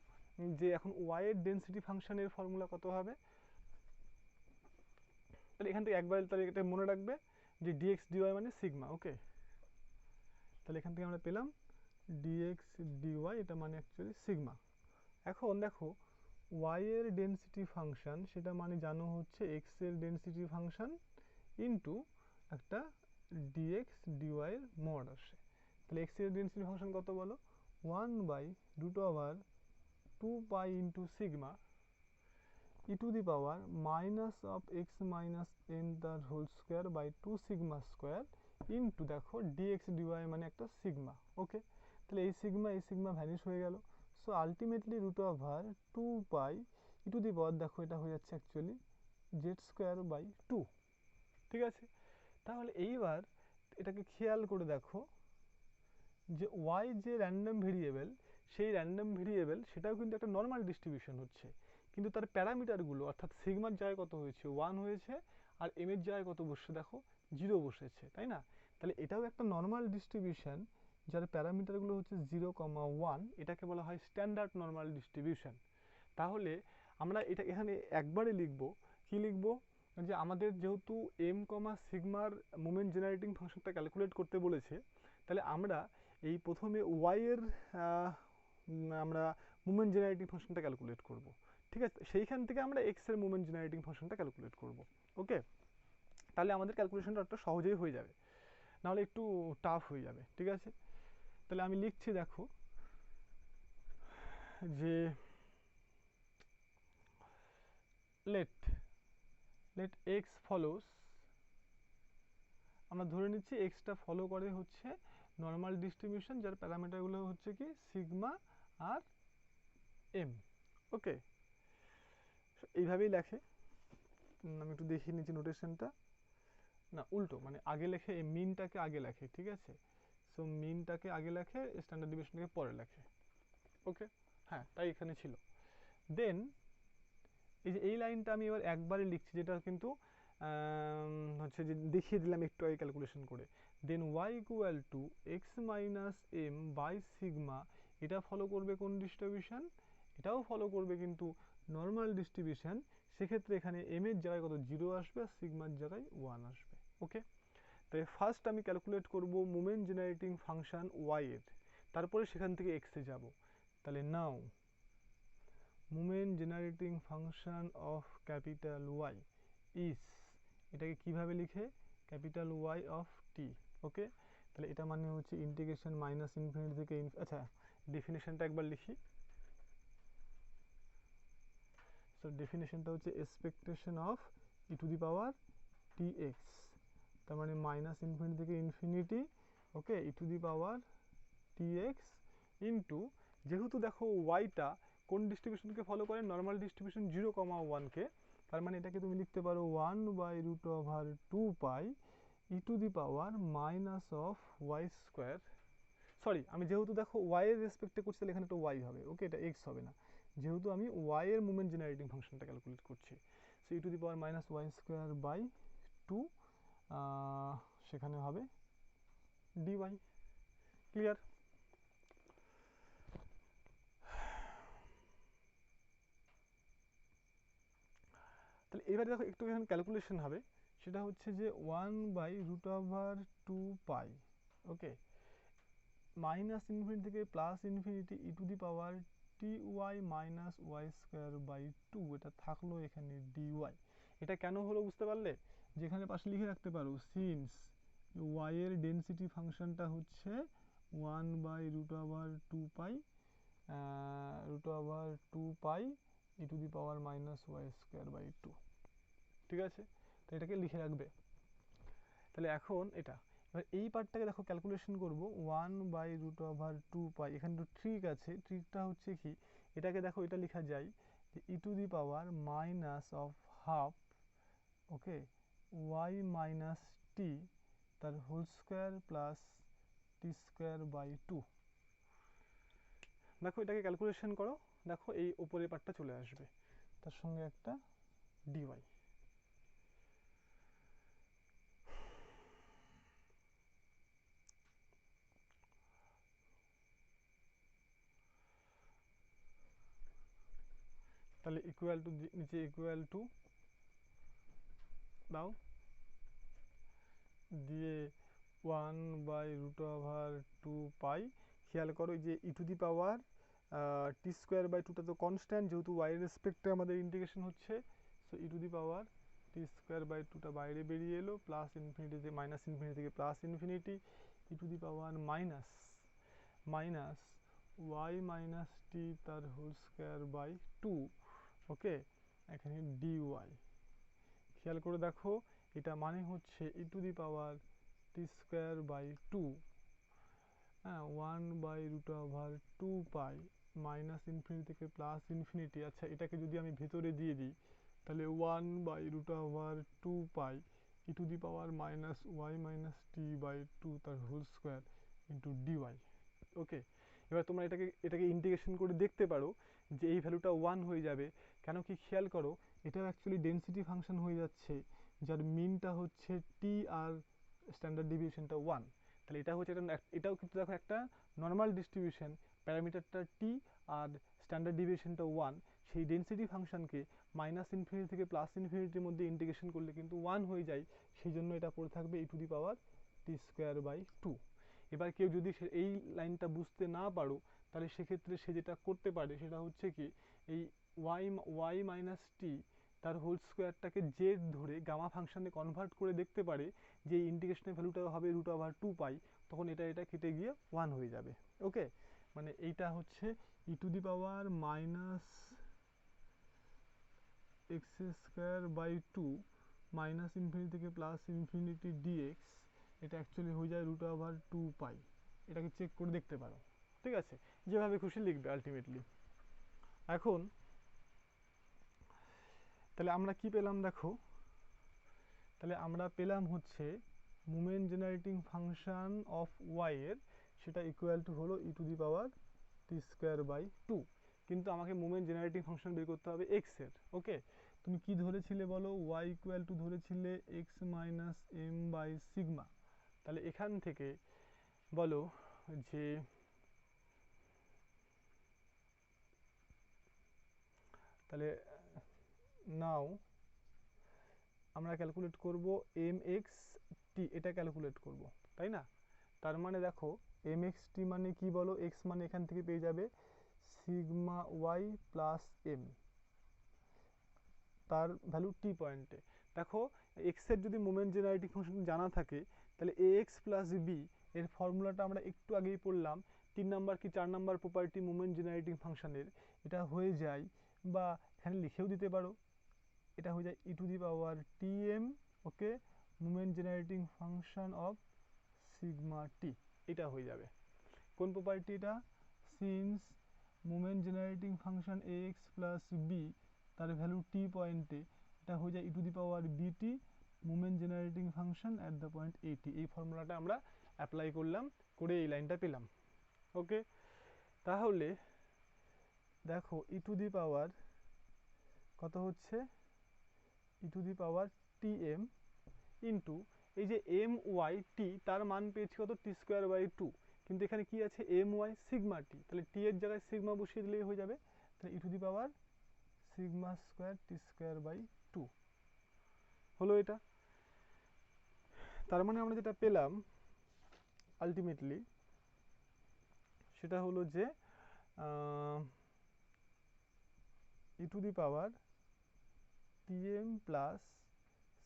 যে এখন ওয়াই এর ডেন্সিটি ফাংশনের ফর্মুলা কত হবে। তাহলে এখান থেকে একবার তাহলে এটা মনে রাখবে যে ডিএক্স ডিওয়াই মানে সিগমা ওকে। তাহলে এখান থেকে আমরা পেলাম ডিএক্স ডিওয়াই, এটা মানে অ্যাকচুয়ালি সিগমা। এখন দেখো ওয়াই এর ডেন্সিটি ফাংশন সেটা মানে জানো হচ্ছে এক্স এর ডেন্সিটি ফাংশন ইন্টু একটা ডিএক্স ডিওয়াই এর মড আসে। তাহলে এক্স এর ডেন্সিটি ফাংশন কত বলো, 1 by √2π into sigma e to the power minus of x minus n তার whole square by 2 sigma square into দেখো ডিএক্স ডিওয়াই মানে একটা সিগমা ওকে। তাহলে এই সিগমা ভ্যানিশ হয়ে গেল। So ultimately √2π e to the power দেখো এটা হয়ে যাচ্ছে অ্যাকচুয়ালি জেড স্কোয়ার বাই 2 ঠিক আছে। তাহলে এইবার এটাকে খেয়াল করে দেখো যে ওয়াই যে র্যান্ডম ভেরিয়েবল, সেই র্যান্ডম ভেরিয়েবল সেটাও কিন্তু একটা নর্মাল ডিস্ট্রিবিউশন হচ্ছে, কিন্তু তার প্যারামিটারগুলো অর্থাৎ সিগমার জায়গায় কত হয়েছে 1 হয়েছে, আর এম এর জায়গায় কত বসছে দেখো 0 বসেছে তাই না। তাহলে এটাও একটা নর্মাল ডিস্ট্রিবিউশন যার প্যারামিটারগুলো হচ্ছে 0,1, এটাকে বলা হয় স্ট্যান্ডার্ড নর্মাল ডিস্ট্রিবিউশন। তাহলে আমরা এটা এখানে একবারে লিখব, কি লিখব, যে আমাদের যেহেতু এম সিগমার মোমেন্ট জেনারেটিং ফাংশনটা ক্যালকুলেট করতে বলেছে, তাহলে আমরা এই প্রথমে ওয়াই এর আমরা মোমেন্ট জেনারেটিং ফাংশনটা ক্যালকুলেট করব ঠিক আছে, সেইখান থেকে আমরা এক্স এর মোমেন্ট জেনারেটিং ফাংশনটা ক্যালকুলেট করব ওকে। তাহলে আমাদের ক্যালকুলেশনটা একটা সহজেই হয়ে যাবে, নাহলে একটু টাফ হয়ে যাবে ঠিক আছে। তাহলে আমি লিখছি দেখো যে লেট এক্স ফলোস, আমরা ধরে নিচ্ছি এক্সটা ফলো করে হচ্ছে নর্মাল ডিস্ট্রিবিউশন যার প্যারামিটারগুলো হচ্ছে কি সিগমা আর এম ওকে। এইভাবেই লেখে, আমি একটু দেখিয়ে নিচ্ছি নোটেশনটা, না উল্টো মানে আগে লেখে এই মিনটাকে আগে লেখে ঠিক আছে। সো মিনটাকে আগে লেখে, স্ট্যান্ডার্ড ডিভিয়েশনটাকে পরে লেখে ওকে। হ্যাঁ তাই এখানে ছিল। দেন এই যে এই লাইনটা আমি এবার একবারে লিখছি, যেটা কিন্তু হচ্ছে যে দেখিয়ে দিলাম একটু আগে ক্যালকুলেশন করে। Then y equal to x minus M by sigma, এটা ফলো করবে কোন ডিস্ট্রিবিউশন? এটাও ফলো করবে কিন্তু নর্মাল ডিস্ট্রিবিউশন। সেক্ষেত্রে এখানে এম এর জায়গায় কত 0 আসবে আর সিগমার জায়গায় 1 আসবে। ওকে, তাই ফার্স্ট আমি ক্যালকুলেট করব মোমেন্ট জেনারেটিং ফাংশন ওয়াই এর, তারপরে সেখান থেকে এক্সে যাব। তাহলে now moment generating function of capital y is, এটাকে কিভাবে লিখে? Capital y of t. Okay, তাহলে এটা মানে হচ্ছে ইন্টিগ্রেশন মাইনাস ইনফিনিটি থেকে আচ্ছা ডেফিনেশনটা একবার লিখি। সো ডেফিনেশনটা হচ্ছে expectation of e to the power t x, তার মানে মাইনাস ইনফিনিটি থেকে infinity, okay, e to the power t x into, যেহেতু দেখো ওয়াইটা কোন ডিস্ট্রিবিউশনকে ফলো করে? নর্মাল ডিস্ট্রিবিউশন 0,1কে, তার মানে এটাকে তুমি লিখতে পারো 1/√2 pi e to the power minus of y square. Sorry, আমি যেহেতু দেখো ওয়াই এর রেসপেক্টে করছি তাহলে এখানে একটা ওয়াই হবে, ওকে, এটা এক্স হবে না, যেহেতু আমি ওয়াই এর মুভমেন্ট জেনারেটিং ফাংশনটা ক্যালকুলেট করছি। So e to the power minus y square by 2, সেখানে হবে ডিওয়াই। ক্লিয়ার? তাহলে এবারে দেখো একটু এখানে ক্যালকুলেশন হবে, সেটা হচ্ছে যে 1/√2 পাই, ওকে, মাইনাস ইনফিনিটি থেকে plus infinity e to the power t y minus y square by 2, এটা থাকলো এখানে ডিওয়াই। এটা কেন হলো বুঝতে পারলে? যেখানে পাশে লিখে রাখতে পারো সিন্স ওয়াই এর ডেনসিটি ফাংশনটা হচ্ছে 1/√2 pi √2 pi e to the power minus y square by 2। ঠিক আছে, তো এটাকে লিখে রাখবে। তাহলে এখন এটা, এবার এই পার্টটাকে দেখো ক্যালকুলেশন করবো 1/√2 পাই। এখানে তো ট্রিক আছে, ট্রিকটা হচ্ছে কি, এটাকে দেখো এটা লেখা যায় যে e to the power minus of half, okay, y minus t তার whole square plus t square by 2। দেখো এটাকে ক্যালকুলেশন করো, দেখো এই উপরের পার্টটা চলে আসবে, তার সঙ্গে একটা ডিওয়াই। তাহলে ইকুয়াল টু, নিচে ইকুয়াল টু দাও, দিয়ে 1/√2 পাই। খেয়াল করো যে e to the power t square by 2টা তো কনস্ট্যান্ট, যেহেতু ওয়াই এর রেসপেক্টে আমাদের ইন্টিগ্রেশন হচ্ছে। So e to the power t square by 2টা বাইরে বেরিয়ে এলো, প্লাস ইনফিনিটি থেকে মাইনাস ইনফিনিটি থেকে plus infinity e to the power minus minus y minus t তার হোল স্কোয়ার বাই 2, ওকে, এখানে ডিওয়াই। খেয়াল করে দেখো, এটা মানে হচ্ছে e to the power t square by 2, হ্যাঁ, 1/√2 পাই মাইনাস ইনফিনিটি থেকে প্লাস ইনফিনিটি। আচ্ছা, এটাকে যদি আমি ভেতরে দিয়ে দিই, তাহলে 1/√2 pi e to the power minus y minus t by 2 তার whole square into dy. Okay, এবার তোমরা এটাকে ইন্টিগ্রেশন করে দেখতে পারো যে এই ভ্যালুটা 1 হয়ে যাবে। কেন কি, খেয়াল করো, এটাও অ্যাকচুয়ালি ডেনসিটি ফাংশন হয়ে যাচ্ছে, যার মিনটা হচ্ছে টি আর স্ট্যান্ডার্ড ডিভিয়েশনটা 1। তাহলে এটা হচ্ছে এটাও কিন্তু দেখো একটা নর্মাল ডিস্ট্রিবিউশন, প্যারামিটারটা টি আর স্ট্যান্ডার্ড ডিভিয়েশনটা 1। সেই ডেনসিটি ফাংশনকে মাইনাস ইনফিনিটি থেকে প্লাস ইনফিনিটির মধ্যে ইন্টিগ্রেশন করলে কিন্তু 1 হয়ে যায়, সেই জন্য এটা পড়ে থাকবে e to the power t square by 2। এবার কেউ যদি এই লাইনটা বুঝতে না পারো, তাহলে সেক্ষেত্রে সে যেটা করতে পারে সেটা হচ্ছে কি, এই ওয়াই মাইনাস টি তার হোল স্কোয়ারটাকে জেড ধরে গামা ফাংশনে কনভার্ট করে দেখতে পারে যে এই ইন্টিগ্রেশনের ভ্যালুটা হবে √2 পাই, তখন এটা কেটে গিয়ে 1 হয়ে যাবে। ওকে, মানে এইটা হচ্ছে e to the power minus x square by 2 minus infinity থেকে প্লাস ইনফিনিটি ডিএক্স, এটা অ্যাকচুয়ালি হয়ে যায় √2 পাই। এটাকে চেক করে দেখতে পারো, ঠিক আছে, যেভাবে খুশি লিখবে আলটিমেটলি। এখন তাহলে আমরা কি পেলাম দেখো, তাহলে আমরা পেলাম হচ্ছে moment generating function of y এর, সেটা ইকুয়াল টু হলো e to the power t square by 2। কিন্তু আমাকে মোমেন্ট জেনারেটিং ফাংশন বের করতে হবে এক্স এর। ওকে, তুমি কি ধরেছিলে বলো, ওয়াই ইকুয়াল টু ধরেছিলে x minus M by sigma. তাহলে এখান থেকে বলো যে তাহলে নাও আমরা ক্যালকুলেট করব এম এক্স টি, এটা ক্যালকুলেট করব, তাই না? তার মানে দেখো এম এক্স টি মানে কি বলো, এক্স মানে এখান থেকে পেয়ে যাবে সিগমা ওয়াই প্লাস এম, তার ভ্যালু টি পয়েন্টে। দেখো এক্সের যদি মোমেন্ট জেনারেটিং ফাংশন জানা থাকে, তাহলে এ এক্স প্লাস বি এর ফর্মুলাটা আমরা একটু আগেই পড়লাম, 3 নাম্বার কি 4 নাম্বার প্রপার্টি মোমেন্ট জেনারেটিং ফাংশনের, এটা হয়ে যায়, বা এখানে লিখেও দিতে পারো, এটা হয়ে যায় e to the power t m, okay, moment generating function of sigma t, এটা হয়ে যাবে। কোন প্রপার্টি এটা? Since moment generating function a x plus b তার ভ্যালু টি পয়েন্টে, এটা হয়ে যায় e to the power b t moment generating function at the point a t. এই ফর্মুলাটা আমরা অ্যাপ্লাই করলাম, করে এই লাইনটা পেলাম। ওকে, তাহলে দেখো ই টু দি পাওয়ার কত হচ্ছে, e to the power t m into এই যে এম ওয়াই টি, তার মান পেয়েছি কত, টি স্কোয়ার বাই টু, কিন্তু এখানে কি আছে এম ওয়াই সিগমা টি, তাহলে টি এর জায়গায় সিগমা বসিয়ে দিলেই হয়ে যাবে। তাহলে e to the power sigma square t square by two হলো এটা। তার মানে আমরা যেটা পেলাম আলটিমেটলি সেটা হলো যে e to the power t m plus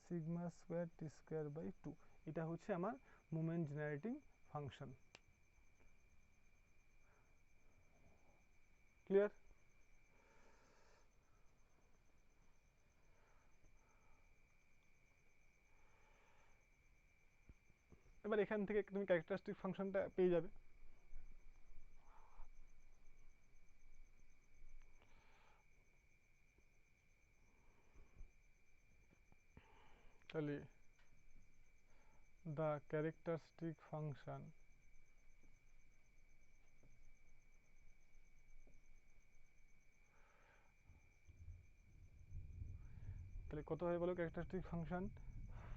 sigma square t square by two, এটা হচ্ছে আমার মোমেন্ট জেনারেটিং ফাংশন। ক্লিয়ার? এবার এখান থেকে তুমি ক্যারেক্টারিস্টিক ফাংশনটা পেয়ে যাবে। তাহলে the characteristic function তাহলে কত হয় বলো characteristic function,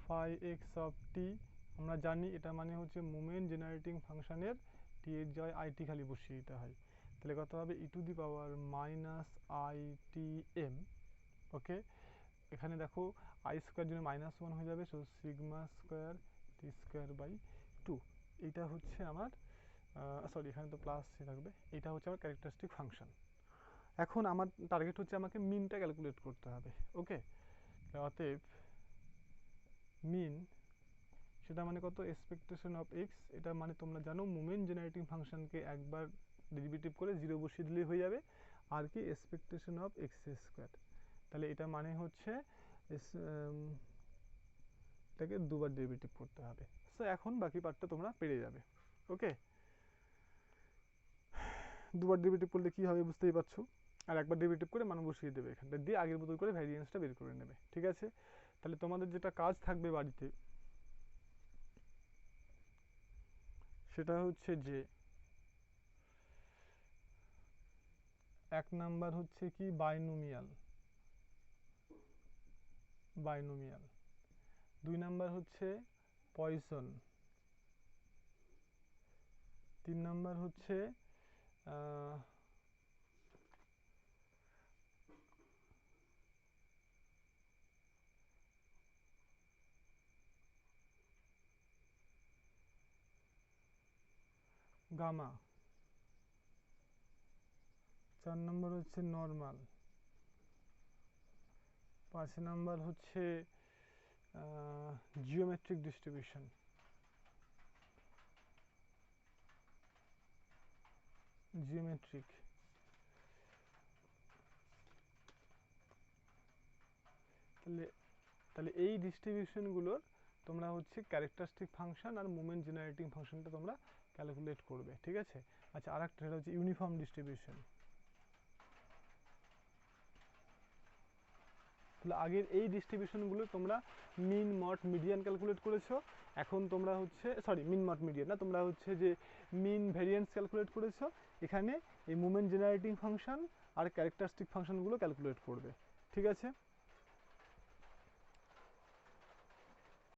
phi x of t, আমরা জানি এটা মানে হচ্ছে মোমেন্ট জেনারেটিং ফাংশনের টি এর জায়গায় আইটি খালি বসিয়ে দিতে হয়। তাহলে কত হবে e to the power minus i t m. Okay, এখানে দেখো আই স্কোয়ার জন্য মাইনাস ওয়ান হয়ে যাবে, so sigma square t square by two, এটা হচ্ছে আমার সরি এখানে তো প্লাস থাকবে, এটা হচ্ছে আমার ক্যারেক্টারিস্টিক ফাংশন। এখন আমার টার্গেট হচ্ছে আমাকে মিনটা ক্যালকুলেট করতে হবে। ওকে, অতএব মিন সেটা মানে কত, এক্সপেকটেশন অফ এক্স, এটা মানে তোমরা জানো মোমেন্ট জেনারেটিং ফাংশনকে একবার ডেরিভেটিভ করে জিরো বসিয়ে দিলেই হয়ে যাবে, আর কি এক্সপেকটেশন অফ এক্স স্কোয়ার, তাহলে এটা মানে হচ্ছে এটাকে দুবার ডেরিভেটিভ করতে হবে। সো এখন বাকি পার্টটা তোমরা পেরে যাবে। ওকে, দুবার ডেরিভেটিভ করলে কি হবে বুঝতেই পারছো, আর একবার ডেরিভেটিভ করে মান বসিয়ে দেবে এখানটা দিয়ে, আগের মতো করে ভ্যারিয়েন্সটা বের করে নেবে। ঠিক আছে, তাহলে তোমাদের যেটা কাজ থাকবে বাড়িতে সেটা হচ্ছে যে 1 নাম্বার হচ্ছে কি বাইনোমিয়াল, 2 নাম্বার হচ্ছে পয়সন, 3 নাম্বার হচ্ছে গামা, 4 নম্বর হচ্ছে নর্মাল, 5 নাম্বার হচ্ছে জিওমেট্রিক ডিস্ট্রিবিউশন, জিওমেট্রিক। তাহলে তাহলে এই ডিস্ট্রিবিউশনগুলোর তোমরা হচ্ছে ক্যারেক্টারিস্টিক ফাংশন আর মোমেন্ট জেনারেটিং ফাংশনটা তোমরা ক্যালকুলেট করবে। ঠিক আছে, আচ্ছা আর একটা হচ্ছে ইউনিফর্ম ডিস্ট্রিবিউশন। তাহলে আগের এই ডিস্ট্রিবিউশনগুলো তোমরা মিন মড মিডিয়ান ক্যালকুলেট করেছো, এখন তোমরা হচ্ছে সরি মিন মড মিডিয়ান না, তোমরা হচ্ছে যে মিন ভ্যারিয়েন্স ক্যালকুলেট করেছো, এখানে এই মোমেন্ট জেনারেটিং ফাংশন আর ক্যারেক্টারিস্টিক ফাংশনগুলো ক্যালকুলেট করবে। ঠিক আছে?